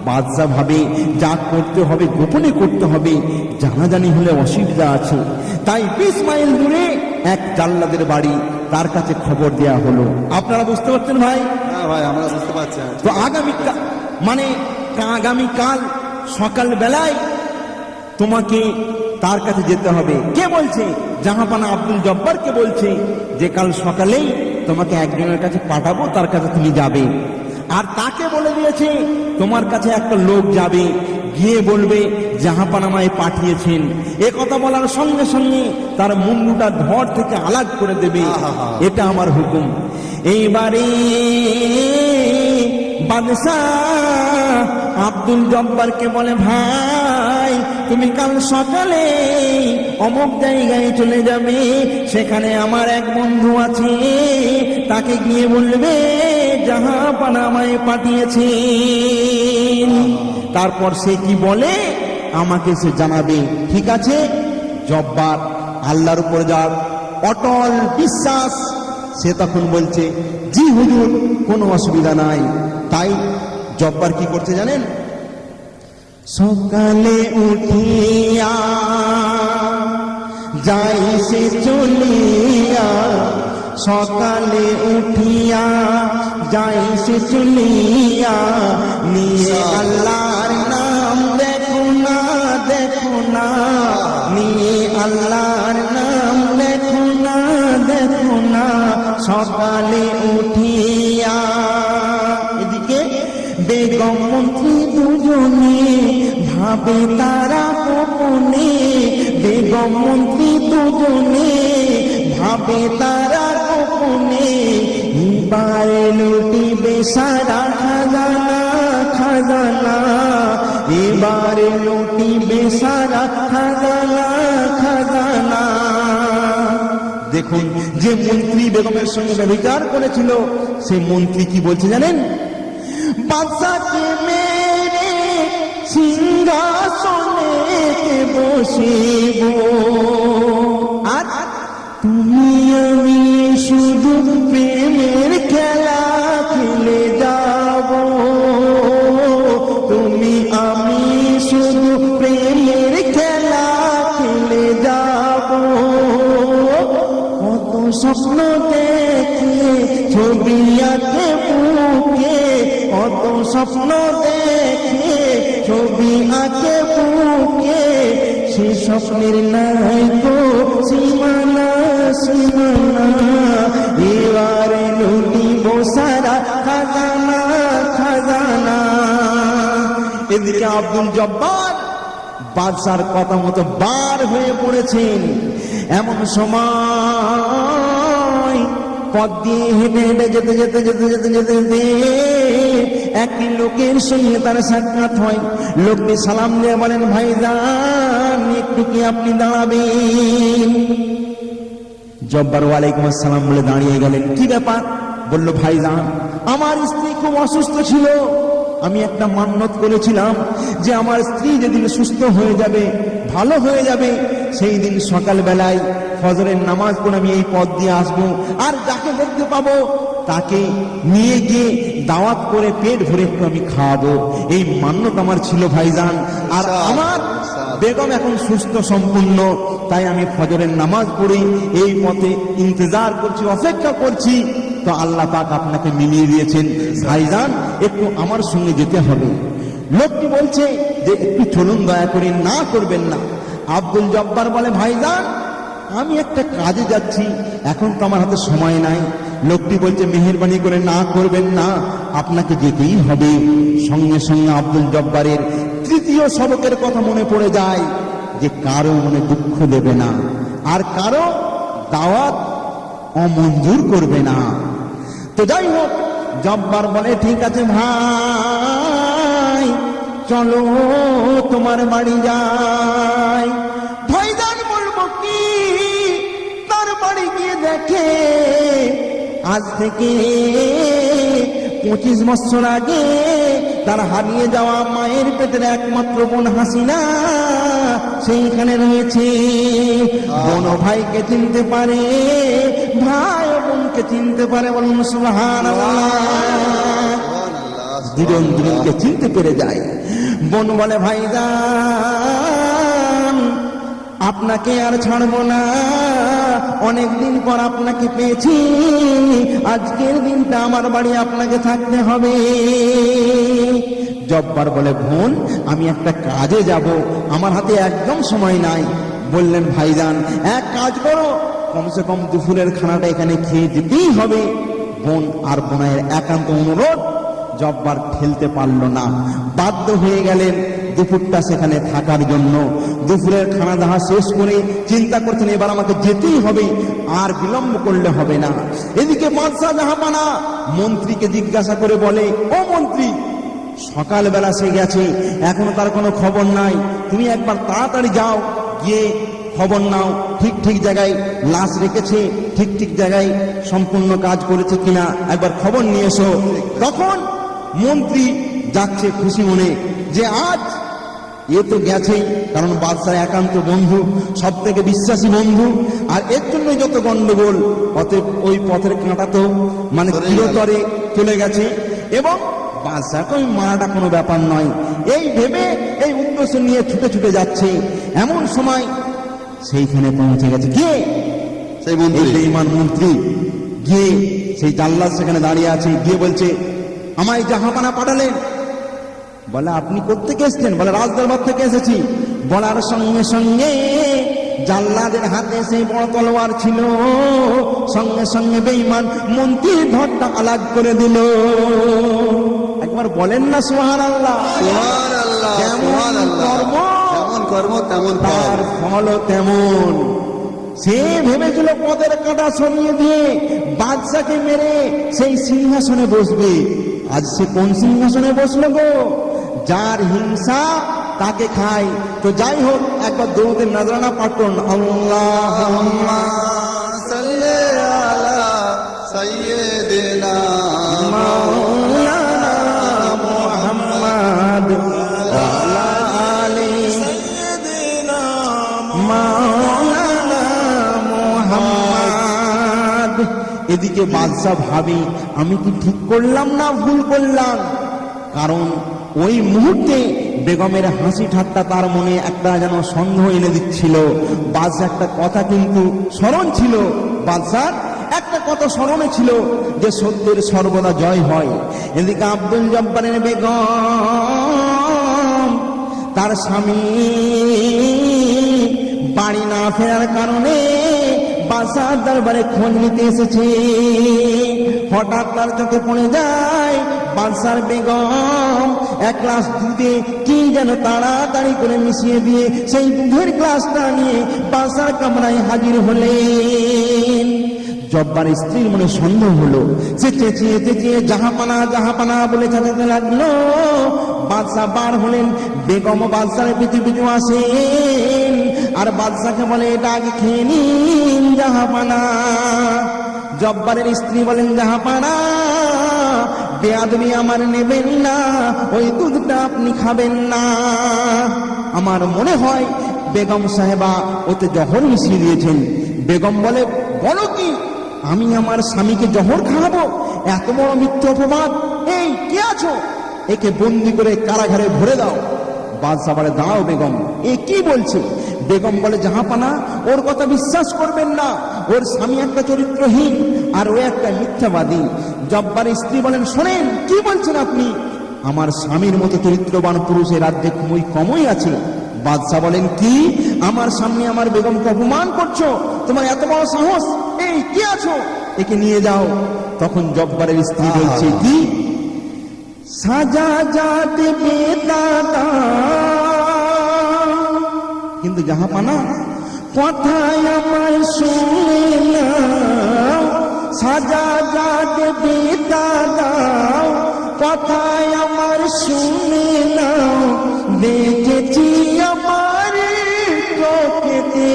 বাদশাহ ভাবে যা করতে হবে গোপনে করতে হবে, জানাজানি হলে অসুবিধা আছে। তাই 20 মাইল দূরে এক জাল্লাদের বাড়ি, তার কাছে খবর দেয়া হলো। আপনারা বুঝতে পারছেন ভাই? হ্যাঁ ভাই, আমরা বুঝতে পারছি। তো আগামীকাল সকাল বেলায় তোমাকে তার কাছে যেতে হবে। কে বলছে? জাহাপানা আব্দুল জব্বারকে বলছে যে কাল সকালেই তোমাকে একজনের কাছে পাঠাবো, তার কাছে তুমি যাবে। আর তাকে বলে দিয়েছে তোমার কাছে একটা লোক যাবে, গিয়ে বলবে জাহাপানা আমায় পাঠিয়েছেন। এ কথা বলার সঙ্গে সঙ্গে তার মুন্ডুটা ধড় থেকে আলাগ করে দেবে, এটা আমার হুকুম। এইবারে বাদশাহ আব্দুল জব্বারকে বলে, ভাই তুমি কাল সকালে অমুক জায়গায় চলে যাবে, সেখানে আমার এক বন্ধু আছে, তাকে গিয়ে বলবে জাহাপানা আমায় পাঠিয়েছেন। তারপর সে কি বলে আমাকে সে জানাবে। ঠিক আছে? জব্বার আল্লাহর উপর যার অটল বিশ্বাস, সে তখন বলছে, জি হুজুর, কোনো অসুবিধা নাই। তাই জব্বার কি করছে জানেন? সকালে উঠিয়া যাই সে চলিয়া, সকালে উঠিয়া যাই সে চলিয়া, নিয়ে আল্লাহর নাম দেখো না, দেখো না, নিয়ে আল্লাহর নাম দেখো না, দেখো না, সকালে উঠিয়া। এদিকে বেগম মন্ত্রী দুজনে ভাবে তারা গোপনে, বেগম মন্ত্রী দুজনে ভাবে তারা গোপনে, এবারে লুটিবে সারা খাজানা, খাজানা, এবারে লুটিবে সারা খাজানা, খাজানা। দেখুন, যে মন্ত্রী বেগমের সঙ্গে ব্যভিচার করেছিল, সে মন্ত্রী কি বলছে জানেন? বাদশাকে মেরে সিংহাসনে বসিব, আর তুমি আমি শুধু প্রেমের খেলা খেলে যাব, তুমি আমি শুধু প্রেমের খেলা খেলে যাব। কত স্বপ্ন দেখে ছবি আঁকে বুকে, কত স্বপ্ন দেখে ছবি আঁকে বুকে, সে স্বপ্নের নাই তো সীমানা, সীমানা, এবারে লুটিব সারা খাজানা, খাজানা। এদিকে আব্দুল জব্বার বাদশার কথা মতো বার হয়ে পড়েছেন। এমন সময় পথ দিয়ে হেঁটে হেঁটে যেতে যেতে যেতে যেতে যেতে যেতে একটি লোকের সঙ্গে তার সাক্ষাৎ হয়। লোকটি সালাম দিয়ে বলেন, ভাইজান একটু কি আপনি দাঁড়াবেন? জব্বার ওয়ালাইকুম আসসালাম বলে দাঁড়িয়ে গেলেন। কি ব্যাপার? বলল, ভাইজান আমার স্ত্রী খুব অসুস্থ ছিল, আমি একটা মান্যত করেছিলাম যে আমার স্ত্রী যেদিন সুস্থ হয়ে যাবে, ভালো হয়ে যাবে, সেই দিন সকাল বেলায় ফজরের নামাজ পড়ে আমি এই পথ দিয়ে আসবো, আর যাকে দেখতে পাবো তাকে নিয়ে গিয়ে দাওয়াত করে পেট ভরে একটু আমি খাওয়াবো, এই মান্যতা আমার ছিল ভাইজান। আর আমার বেগম এখন সুস্থ সম্পূর্ণ, তাই আমি ফজরের নামাজ পড়ি এই পথে ইন্তজার করছি, অপেক্ষা করছি। তো আল্লাহ পাক আপনাকে মিলিয়ে দিয়েছেন ভাইজান, একটু আমার সঙ্গে যেতে হবে। লোকটি বলছে যে একটু চলুন, দয়া করে, না করবেন না। আব্দুল জব্বার বলে, ভাইজান আমি একটা কাজে যাচ্ছি, এখন তো আমার হাতে সময় নাই। লোকটি বলছে, মেহেরবানি করে না করবেন না, আপনাকে যেতেই হবে। সঙ্গে সঙ্গে আব্দুল জব্বারের তৃতীয় সবকের কথা মনে পড়ে যায় যে কারো মনে দুঃখ দেবে না, আর কারো দাওয়াত অমঞ্জুর করবে না। তো যাই হোক, জব্বার বলে, ঠিক আছে ভাই, চলো তোমার বাড়ি যাই। ভাইজান বলবো কি, তার বাড়ি গিয়ে দেখে আজ থেকে 25 বছর আগে তার হারিয়ে যাওয়া মায়ের পেটের একমাত্র বোন হাসিনা সেইখানে রয়েছে। বোন ভাইকে চিনতে পারে, ভাই বোনকে চিনতে পারে। বলুন সুবহানাল্লাহ। দুজন দুজনকে চিনতে পেরে যায়। বোন বলে, ভাইজান আপনাকে আর ছাড়বো না, অনেকদিন পর আপনাকে পেয়েছি, আজকের দিনটা আমার বাড়ি আপনাকে থাকতে হবে। জব্বার বলে, বোন আমি একটা কাজে যাব, আমার হাতে একদম সময় নাই। বললেন, ভাইজান এক কাজ করো, কমসে কম দুপুরের খানাটা এখানে খেয়ে যেতেই হবে। বোন আর বোনের একান্ত অনুরোধ জব্বার ফেলতে পারল না, বাধ্য হয়ে গেলেন দুপুরটা সেখানে থাকার জন্য। দুপুরের খানা দাওয়া শেষ করে চিন্তা করছেন, এবার আমাকে যেতেই হবে, আর বিলম্ব করলে হবে না। এদিকে বাদশাহ জাহাপানা মন্ত্রীকে জিজ্ঞাসা করে বলে, ও মন্ত্রী, সকালবেলা সে গেছে, এখনো তার কোনো খবর নাই, তুমি একবার তাড়াতাড়ি যাও, গিয়ে খবর নাও, ঠিক ঠিক জায়গায় লাশ রেখেছে, ঠিক ঠিক জায়গায় সম্পূর্ণ কাজ করেছে কিনা একবার খবর নিয়ে এসো। তখন মন্ত্রী যাচ্ছে খুশি মনে যে আজ এ তো গেছেই, কারণ বাদশাহ একান্ত বন্ধু, সব থেকে বিশ্বাসী বন্ধু, আর এর জন্য যত গন্ডগোল, অতএব ওই পথের কাঁটা তো মানে চিরতরে চলে গেছে, এবং বাদশাহকে ওই মারাটা কোনো ব্যাপার নয়, এই ভেবে এই উদ্দেশ্য নিয়ে ছুটে ছুটে যাচ্ছে। এমন সময় সেইখানে পৌঁছে গেছে কে? সেই মন্ত্রী, এই বেঈমান মন্ত্রী। গিয়ে সেই জাল্লাদ সেখানে দাঁড়িয়ে আছে, গিয়ে বলছে, আমায় জাহাপানা পাঠালেন। বলে, আপনি কোত্থেকে এসেছেন? বলে, রাজদরবার থেকে এসেছি। বলার সঙ্গে সঙ্গে জাল্লাদের হাতে সেই বড় তলোয়ার ছিল, সঙ্গে সঙ্গে বেঈমান মন্ত্রীর ধরটা আলাগ করে দিল। একবার বলেন না সুবহানাল্লাহ। সুবহানাল্লাহ, যেমন সুবহানাল্লাহ। কর্ম যেমন কর্ম তেমন ফল। তার ফল তেমন। সে ভেবেছিল পদের কাঁটা সরিয়ে দিয়ে বাদশাকে মেরে সেই সিংহাসনে বসবে। আজ সে কোন সিংহাসনে বসলো গো? যার হিংসা তাকে খায়। তো যাই হোক, একবার দরুদের নজরানা পাঠ করুন। আল্লাহুম্মা সাল্লি আলা সাইয়্যিদিনা মাওলানা মুহাম্মদ ওয়া আলা আলি সাইয়্যিদিনা মাওলানা মুহাম্মদ। এদিকে বাদশা ভাবি, আমি কি ঠিক করলাম না ভুল করলাম? কারণ ওই মুহূর্তে বেগমের হাসি ঠাট্টা তার মনে একটা যেন সন্দেহ এনে দিচ্ছিল। বাদশা একটা কথা কিন্তু স্মরণ ছিল, বাদশার একটা কথা স্মরণে ছিল যে সত্যের সর্বদা জয় হয়। এদিকে আব্দুল জব্বারের বেগম তার স্বামী বাড়ি না ফেরার কারণে বাদশার দরবারে খোঁজ নিতে এসেছে। হঠাৎ তার চোখে পড়ে যায় বাদশার বেগম এক গ্লাস দুধে কি যেন তাড়াতাড়ি করে মিশিয়ে দিয়ে সেই দুধের গ্লাসটা নিয়ে বাদশার কামরায় হাজির হলেন। জব্বার স্ত্রীর মনে সন্দেহ হলো, সে চেঁচিয়ে চেঁচিয়ে জাহাপানা জাহাপানা বলে চাচাতে লাগলো। বাদশাহ বার হলেন, বেগম বাদশার পিছু পিছু আসেন, আর বাদশাকে বলে, এটা আগে খেয়ে নিন জাহাপানা। জব্বারের স্ত্রী বলেন, জাহাপানা বেয়াদবি আমার নেবেন না, ওই দুধটা আপনি খাবেন না। আমার মনে হয় বেগম সাহেবা ওতে জহর মিশিয়ে দিয়েছেন। বেগম বলে, বলো কি, আমি আমার স্বামীকে জহর খাওয়াবো? এত বড় মিথ্যা অপবাদ! এই কে আছো? একে বন্দি করে কারাগারে ভরে দাও। বাদশা বলে, দাঁড়াও বেগম, এ কি বলছে? বেগম বলে, জাহাপানা, ওর কথা বিশ্বাস করবেন না। ওর স্বামী একটা চরিত্রহীন আর ও একটা মিথ্যাবাদী। জব্বারের স্ত্রী বলেন, শোনেন, কি বলছেন আপনি? আমার স্বামীর মতো চরিত্রবান পুরুষের রাজ্যে খুবই কমই আছে। বাদশা বলেন, কি? আমার সামনে আমার বেগমকে অপমান করছো? তোমার এত বড় সাহস! এই কে আছো? একে নিয়ে যাও। তখন জব্বারের স্ত্রী বলছে, কি সাজা যা দেবে দাদা? কিন্তু জাহাপানা, কথায় আমার শুনে নাও, সাজা যা দেবে দাদা, কথায় আমার শুনে নাও। দেখেছি আমার চোখেতে,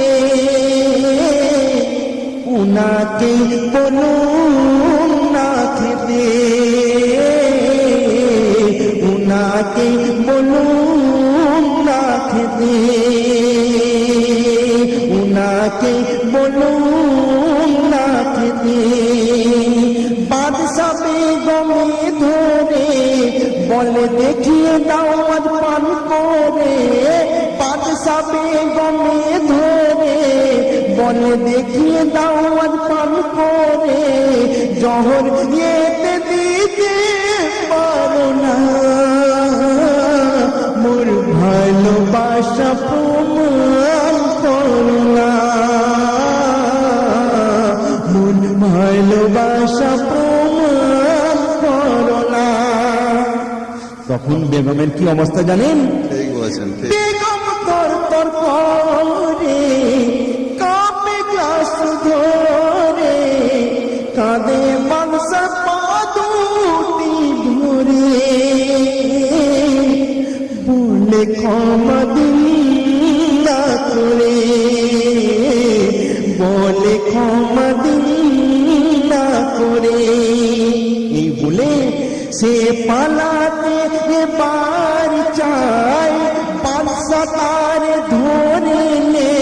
উনাকে বলুন না খেতে, উনাকে বলুন না খেতে, উনাকে বলুন না খেতে। বাদশা বেগমে ধরে বলে, দেখিয়ে দাও আজ পান করে। বাদশা বেগমে ধরে বলে, দেখিয়ে দাও আজ পান করে। জহর এতে দিতে পারো না, মোর ভালোবাসা প্রমাণ করো না, মোর ভালোবাসা প্রমাণ করো না। তখন বেগমের কি অবস্থা জানেন? ঠিক বলছেন, ঠিক। বেগম তর তর করে কাঁপে গ্লাস ধরে, কাঁদে বাদশা পা দুটি ধরে, বলে ক্ষমা দিন না করে, বলে ক্ষমা দিন না করে। এই বলে সে পালাতে এবার চায়, বাদশা তার ধরে নে।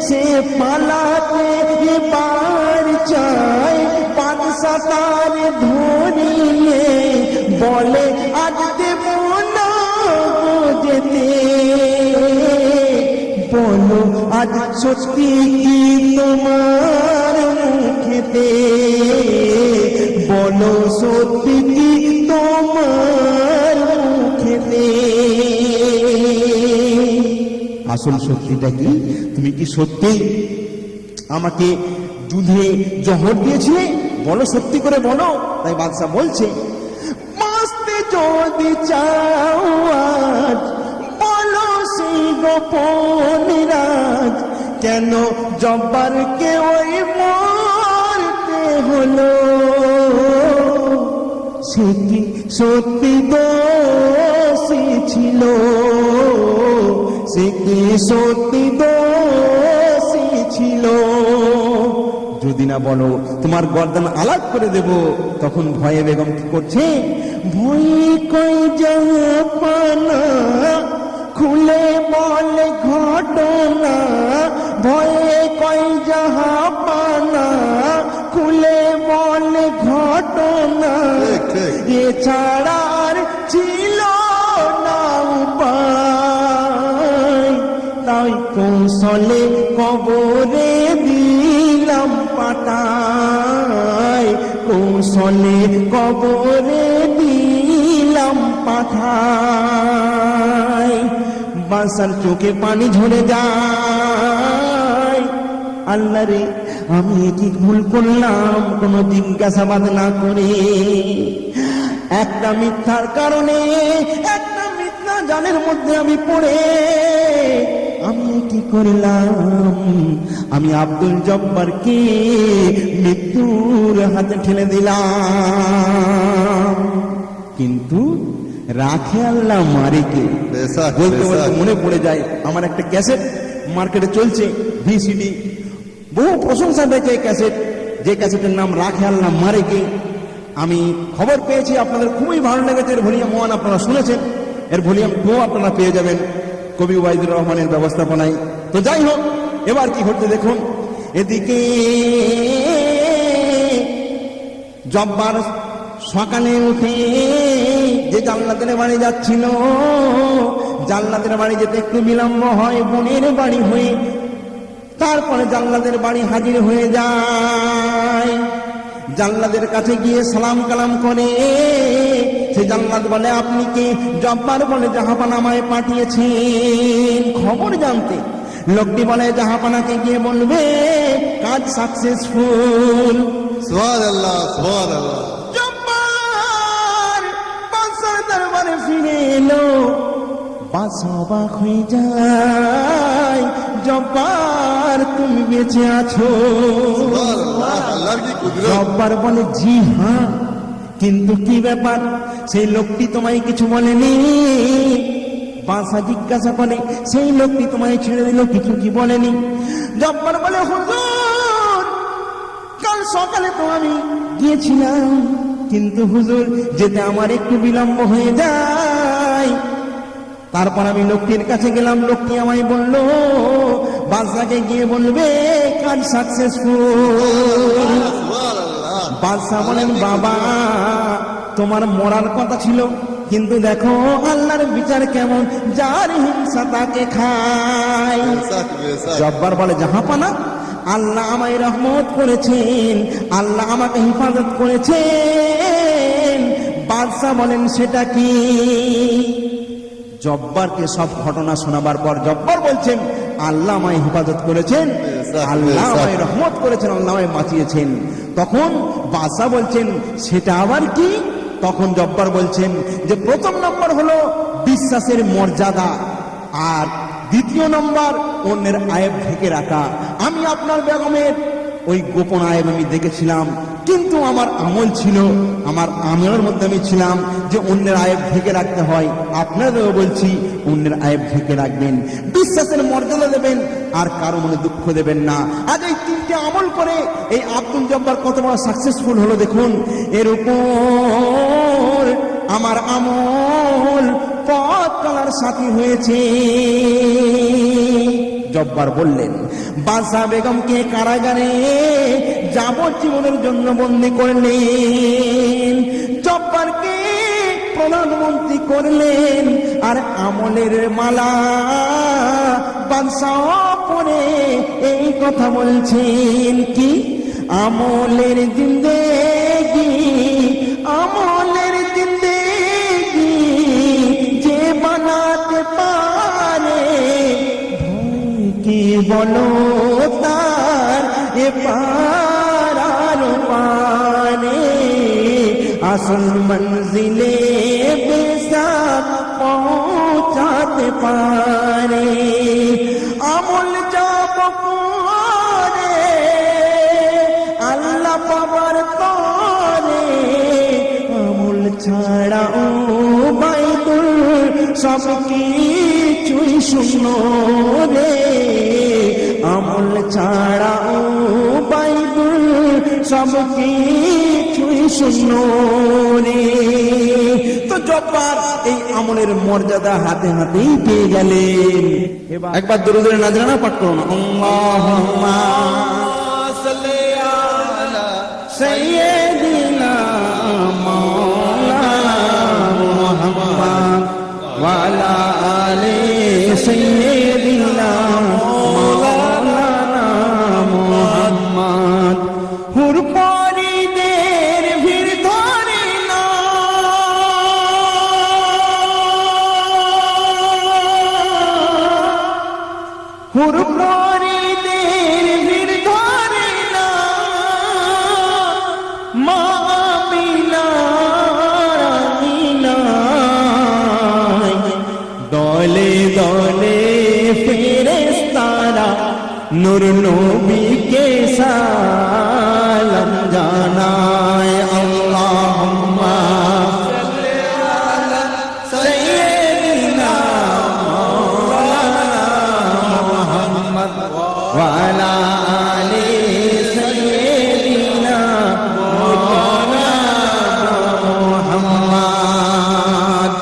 সে পালাতে এবার চায়, বাদশা তার ধরে নে। বলে, আজ দেব না যেতে, বলো আজ সত্যি কি তোমার মুখেতে, বলো সত্যি কি তোমার মুখেতে। আসল সত্যিটা কি? তুমি কি সত্যি আমাকে দুধে জহর দিয়েছিলে? বলো, সত্যি করে বলো। তাই বাদশা বলছে, বাঁচতে যদি চাও আজ, বলো সেই গোপন রাজ, কেন জব্বারকে ওই মরতে হলো? সে কি সত্যি দোষী ছিল? সে কি সত্যি দোষী ছিল? যদি না বলো, তোমার গর্দান আলাদা করে দেব। তখন ভয়ে বেগম কি করছে? ভয়ে কই জাহাপানা, খুলে বলে ঘটনা। ভয়ে কই জাহাপানা, খুলে বলে ঘটনা। ঠিক, ঠিক। এছাড়া আর ছিল না উপায়, তাই কৌশলে কবরে দিলাম পাঠায়, কৌশলে কবরে দিলাম পাঠায়। বাদশার চোখে পানি ঝরে যায়। আল্লাহ রে, আমি কি ভুল করলাম কোনো জিজ্ঞাসাবাদ না করে? একটা মিথ্যার কারণে, একটা মিথ্যা জালের মধ্যে আমি পড়ে আমি কি করলাম? আমি আব্দুল জব্বারকে মৃত্যুর হাতে ঠেলে দিলাম। কিন্তু রাখে আল্লাহ মারিকে। বেশাক, বলতে বলতে বেশাক। মনে পড়ে যায়, আমার একটা ক্যাসেট মার্কেটে চলছে, ভিসিডি, বহু প্রশংসা পেয়েছে এই ক্যাসেট, যে ক্যাসেটের নাম রাখে আল্লাহ মারিকে। আমি খবর পেয়েছি আপনাদের খুবই ভালো লেগেছে। এর ভলিউম 1 আপনারা শুনেছেন, এর ভলিউম 2 আপনারা পেয়ে যাবেন কবি ওবায়দুর রহমানের ব্যবস্থাপনায়। তো যাই হোক, এবার কি ঘটছে দেখুন। এদিকে জব্বার সকালে উঠে যে জান্নাতের বাড়ি যাচ্ছিল, জান্নাতের বাড়ি যেতে একটু বিলম্ব হয় বোনের বাড়ি হয়ে, তারপরে জান্নাতের বাড়ি হাজির হয়ে যায়। জান্নাতের কাছে গিয়ে সালাম কালাম করে। সে জান্নাত বলে, আপনি কে? জব্বার বলে, জাহাপানা আমায় পাঠিয়েছেন খবর জানতে। লোকটি বলে, জাহাপানাকে গিয়ে বলবে কাজ সাকসেসফুল। সুবহানাল্লাহ, সুবহানাল্লাহ। জব্বার বাদশার দরবারে ফিরে এলো। বাদশা অবাক হয়ে যায়, জব্বার তুমি বেঁচে আছো? সুবহানাল্লাহ, আল্লাহর কি কুদরত। জব্বার বলে, জি হ্যাঁ, কিন্তু কি ব্যাপার? সেই লোকটি তোমায় কিছু বলেনি? বাদশা জিজ্ঞাসা করে, সেই লোকটি তোমায় ছেড়ে দিল, কিছু কি বলেনি? জব্বার বলে, হুজুর কাল সকালে তো আমি গিয়েছিলাম, কিন্তু হুজুর যেতে আমার একটু বিলম্ব হয়ে যায়। তারপর আমি লোকটির কাছে গেলাম, লোকটি আমায় বলল বাদশাকে গিয়ে বলবে কাজ সাকসেসফুল। সুবহানাল্লাহ। বাদশা বলেন, বাবা তোমার মরার কথা ছিল, কিন্তু দেখো আল্লাহর বিচার কেমন, যার হিংসা তাকে খায়। বেসাক, বেসাক। জব্বার বলে, জাহাপানা আল্লাহ আমায় রহমত করেছেন, আল্লাহ আমাকে হিফাজত করেছেন। বাদশা বলেন, সেটা কি? জব্বারকে সব ঘটনা শোনাবার পর জব্বার বলছেন, আল্লাহ আমায় হেফাজত করেছেন, আল্লাহ আমায় রহমত করেছেন, আল্লাহ আমায় বাঁচিয়েছেন। তখন বাদশা বলছেন, সেটা আবার কি? তখন জব্বার বলছেন যে প্রথম নম্বর হলো বিশ্বাসের মর্যাদা, আর দ্বিতীয় নম্বর অন্যের আয়েব ঢেকে রাখা। আমি আপনার বেগমের ওই গোপন আয়েব আমি দেখেছিলাম, কিন্তু আমার আমল ছিল, আমার আমলের মধ্যে আমি ছিলাম যে অন্যের আয়েব ঢেকে রাখতে হয়। আপনাদেরও বলছি অন্যের আয়েব ঢেকে রাখবেন, বিশ্বাসের মর্যাদা দেবেন, আর কারো মনে দুঃখ দেবেন না। আজ এই তিনটে আমল করে এই আব্দুল জব্বার কত বড় সাকসেসফুল হলো দেখুন। এর উপর আমার আমল পথ চলার সাথী হয়েছে। জব্বার বললেন, বাদশা বেগমকে কারাগারে যাবজ্জীবনের জন্য বন্দী করলেন, জব্বারকে প্রধানমন্ত্রী করলেন, আর আমলের মালা বাদশা পরে এই কথা বলছেন কি? আমলের জিন্দেগি, আমলের জিন্দেগি যে বানাতে পারে, কি বলো তার এপার আর পারে, আসল মঞ্জিলে বেসাক পৌঁছাতে পারে। আমল যাব করে আল্লাহ পাবার তরে, আমল ছাড়াও বাইতুল সব কিছুই শুনো রে, আমল ছাড়াও বাইতুল সব কিছুই শুনো রে। তো জব্বার এই আমলের মর্যাদা হাতে হাতেই পেয়ে গেলেন। একবার দূরে দূরে নাজরানা পাঠ করুন, আল্লাহুম্মা সাল্লি আলা সাইয়্যিদিনা মাওলানা মুহাম্মদ ওয়া আলা আলি সাইয়্যিদিনা মাওলানা মুহাম্মদ। হুরপরিদের ভিড় ধরে না, হুরপরিদের ভিড় ধরে না, মা আমিনার আমিনায় দলে দলে ফেরেশতারা নূর নবীকে সালাম জানায়। আল্লাহুম্মা সাল্লি আলা সাইয়্যিদিনা মাওলানা মুহাম্মদ ওয়া আলা আলি সাইয়্যিদিনা মাওলানা মুহাম্মদ।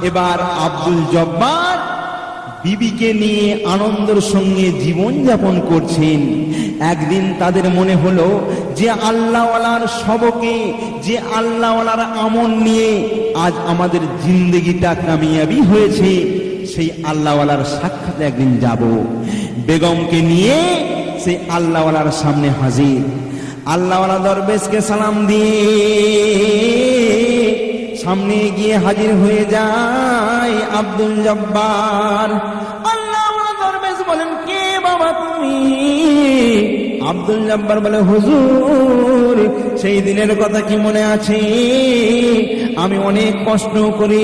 এবার আব্দুল জব্বার বিবিকে নিয়ে আনন্দের সঙ্গে জীবন যাপন করছেন। একদিন তাদের মনে হলো যে আল্লাহওয়ালার সবকে, যে আল্লাহওয়ালার আমল নিয়ে আজ আমাদের জিন্দগিটা কামিয়াবি হয়েছে, সেই আল্লাহওয়ালার সাক্ষাতে একদিন যাব। বেগমকে নিয়ে সেই আল্লাহওয়ালার সামনে হাজির। আল্লাহওয়ালা দরবেশকে সালাম দিয়ে সামনে গিয়ে হাজির হয়ে যায় আব্দুল জব্বার। আল্লাহওয়ালা দরবেশ বলেন, কে বাবা তুমি? আব্দুল জব্বার বলে, হুজুর সেই দিনের কথা কি মনে আছে? আমি অনেক কষ্ট করে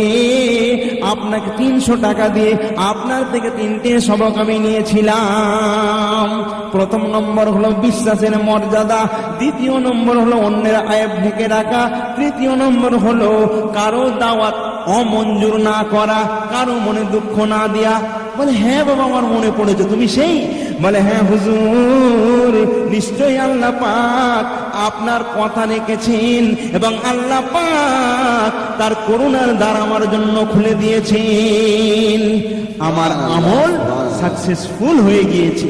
আপনাকে 300 টাকা দিয়ে আপনার থেকে 3টে সবক আমি নিয়েছিলাম। প্রথম নম্বর হলো বিশ্বাসের মর্যাদা, দ্বিতীয় নম্বর হলো অন্যের আয়েব ঢেকে রাখা, তৃতীয় নম্বর হলো কারো দাওয়াত অমঞ্জুর না করা, কারো মনে দুঃখ না দেয়া। বলে, হ্যাঁ বাবা আমার মনে পড়েছে, তুমি সেই? বলে, হ্যাঁ হুজুর নিশ্চয়ই আল্লাহ পাক আপনার কথা রেখেছেন এবং আল্লাহ পাক তার করুণার দ্বার আমার জন্য খুলে দিয়েছেন, আমার আমল সাকসেসফুল হয়ে গিয়েছে।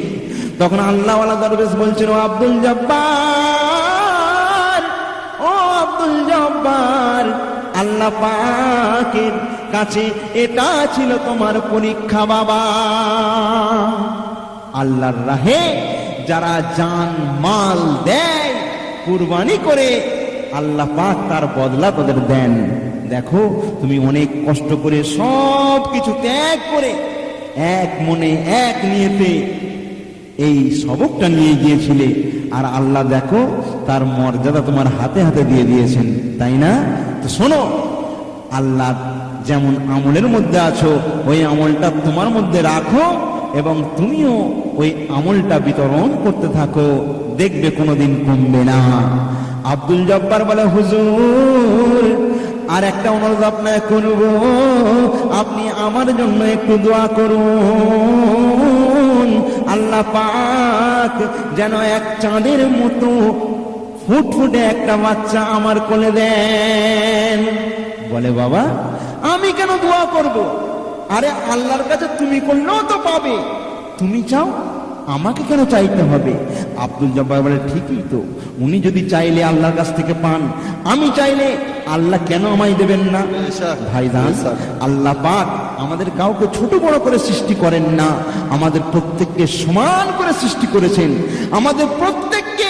তখন আল্লাহওয়ালা দরবেশ বলছেন, ও আব্দুল জব্বার, ও আব্দুল জব্বার, আল্লাহ পাকের কাছে এটা ছিল তোমার পরীক্ষা বাবা। আল্লাহর রাহে যারা জান মাল দেয়, কুরবানি করে, আল্লাহ পাক তার বদলা তাদের দেন। দেখো তুমি অনেক কষ্ট করে সব কিছু ত্যাগ করে এক মনে এক নিয়েতে এই সবকটা নিয়ে গিয়েছিলে, আর আল্লাহ দেখো তার মর্যাদা তোমার হাতে হাতে দিয়ে দিয়েছেন, তাই না? তো শোনো, আল্লাহ যেমন আমলের মধ্যে আছো ওই আমলটা তোমার মধ্যে রাখো এবং তুমিও ওই আমলটা বিতরণ করতে থাকো, দেখবে কোনোদিন কমবে না। আব্দুল জব্বার বলে, হুজুর আর একটা অনুরোধ আপনাকে করব, আপনি আমার জন্য একটু দোয়া করুন, আল্লাহ পাক যেন এক চাঁদের মতো ফুটফুটে একটা বাচ্চা আমার কোলে দেন। বলে, বাবা আমি কেন দোয়া করব? আরে আল্লাহর কাছে তুমি করলেও তো পাবে, তুমি চাও, আমাকে কেন চাইতে হবে? আব্দুল জব্বার বলে, ঠিকই তো, উনি যদি চাইলে আল্লাহর কাছ থেকে পান, আমি চাইলে আল্লাহ কেন আমায় দেবেন না? ভাইজান, আল্লাহ পাক আমাদের কাউকে ছোট বড় করে সৃষ্টি করেন না, আমাদের প্রত্যেককে সমান করে সৃষ্টি করেছেন, আমাদের প্রত্যেককে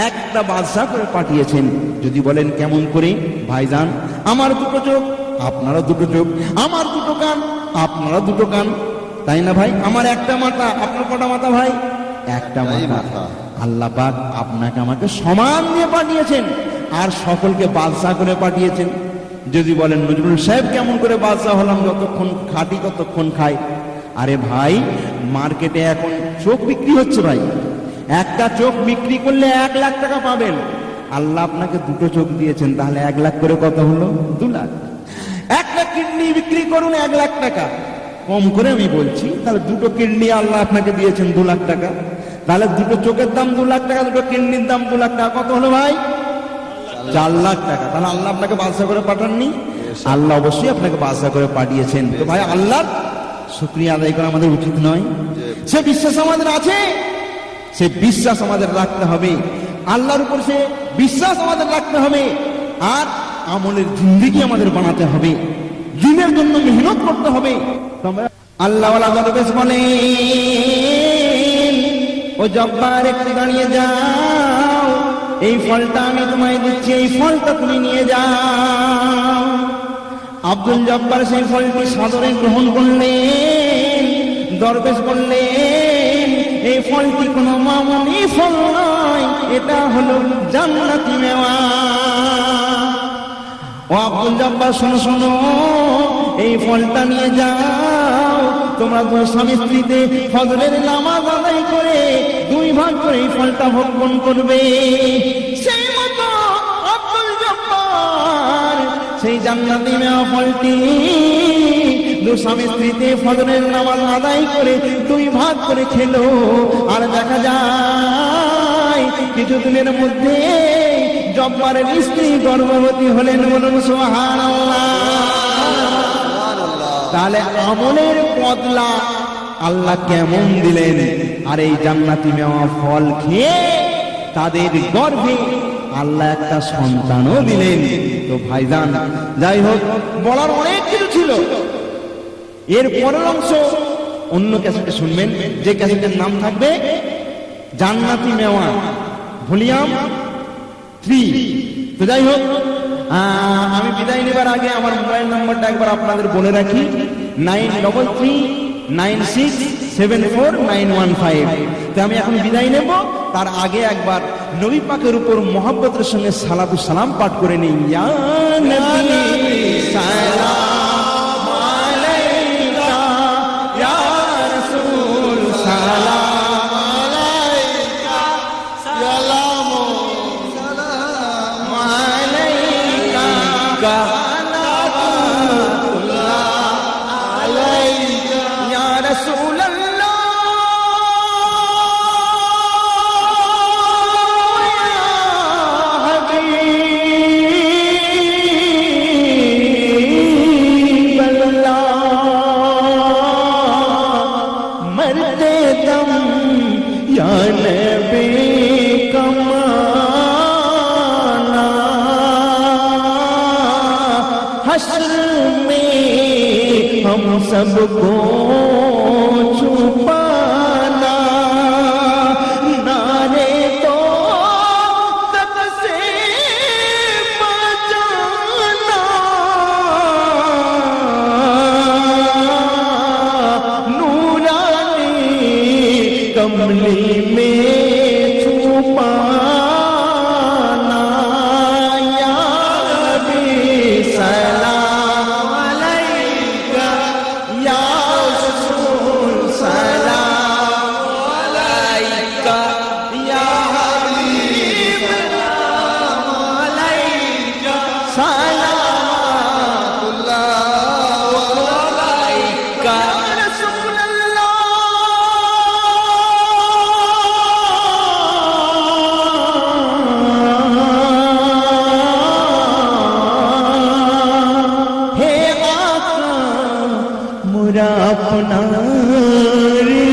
একটা বাদশা করে পাঠিয়েছেন। যদি বলেন কেমন করে? ভাইজান, আমার দুটো চোখ, আপনারা দুটো চোখ, আমার দুটো কান, আপনারা দুটো কান, তাই না ভাই? আমার একটা মাথা, আপনার কটা মাথা ভাই? একটা মাথা। আল্লাহ পাক আপনাকে আমাকে সমান দিয়ে পাঠিয়েছেন আর সকলকে বাদশা করে পাঠিয়েছেন। যদি বলেন নজরুল সাহেব কেমন করে বাদশা হলাম, যতক্ষণ খাটি ততক্ষণ খাই। আরে ভাই, মার্কেটে এখন চোখ বিক্রি হচ্ছে ভাই, একটা চোখ বিক্রি করলে 1 লাখ টাকা পাবেন। আল্লাহ আপনাকে দুটো চোখ দিয়েছেন, তাহলে 1 লাখ করে কত হলো? 2 লাখ। একটা কিডনি বিক্রি করুন 1 লাখ টাকা, কম করে আমি বলছি, তাহলে দুটো কিডনি আল্লাহ আপনাকে দিয়েছেন 2 লাখ টাকা, তাহলে দুটো চোখের দাম 2 লাখ টাকা, দুটো কিডনির দাম 2 লাখ টাকা, কত হলো ভাই? 4 লাখ টাকা। তাহলে আল্লাহ আপনাকে বাদশা করে পাঠাননি? আল্লাহ অবশ্যই আপনাকে বাদশা করে পাঠিয়েছেন। তো ভাই আল্লাহর শুকরিয়া আদায় করা আমাদের উচিত নয়? সে বিশ্বাস আমাদের আছে, সে বিশ্বাস আমাদের রাখতে হবে, আল্লাহর উপর সে বিশ্বাস আমাদের রাখতে হবে, আর আমলের জিন্দেগি আমাদের বানাতে হবে, দিনের জন্য মেহনত করতে হবে। আল্লাহওয়ালা দরবেশ বলেন, ও জব্বার একটু দাঁড়িয়ে যাও, এই ফলটা আমি তোমায় দিচ্ছি, এই ফলটা তুমি নিয়ে যাও। আব্দুল জব্বার সেই ফলটি সাদরে গ্রহণ করলেন। দরবেশ বললেন, এই ফলটি কোনো মামুলি ফল নয়, এটা হলো জান্নাতি মেওয়া। ও আব্দুল জব্বার, শোনো শোনো, এই ফলটা নিয়ে যাও, তোমরা তো স্বামী স্ত্রীতে ফজরের নামাজ আদায় করে 2 ভাগ করে এই ফলটা ভক্ষণ করবে। সেই মতো আব্দুল জব্বার সেই জান্নাতি মেওয়া ফলটি স্বামী স্ত্রীতে ফজরের নামাজ আদায় করে 2 ভাগ করে খেলো। আর দেখা যায় কিছুদিনের মধ্যে জব্বারের স্ত্রী গর্ভবতী হলেন। বলুন সুবহানাল্লাহ। তাহলে আমলের বদলা আল্লাহ কেমন দিলেন, আর এই জান্নাতি মেওয়া ফল খেয়ে তাদের গর্ভে আল্লাহ একটা সন্তানও দিলেন। তো ভাইজান, যাই হোক, বলার অনেক কিছু ছিল। এর পরের অংশ অন্য ক্যাসেটে শুনবেন, যে ক্যাসেটের নাম থাকবে জান্নাতি মেওয়া ভলিউম 3। তো যাই হোক, আমি বিদায় নেবার আগে আমার মোবাইল নম্বরটা একবার আপনাদের বলে রাখি, 9339674915। তো আমি এখন বিদায় নেব, তার আগে একবার নবী পাকের উপর মহব্বতের সঙ্গে সালাতু সালাম পাঠ করে নিই। ইয়া নবী সালাম আলাইকা, ইয়া রাসূল সালাম আলাইকা, সালাম সালাম আলাইকা, আলাইকা ইয়া রাসূলুল্লাহ, ইয়া হাবিবাল্লাহ, মরতে দম ইয়া নবী কমানা, हश्र में हम सबको छुपाना, नारे तो तक से बचाना, नूरानी कमली में छुपाना, या नबी सलाम अलैका, या रसूल सलाम अलैका, या हबीब सलाम अलैका, सलाम अलैका, या रसूल हे आका मुरा अपना रे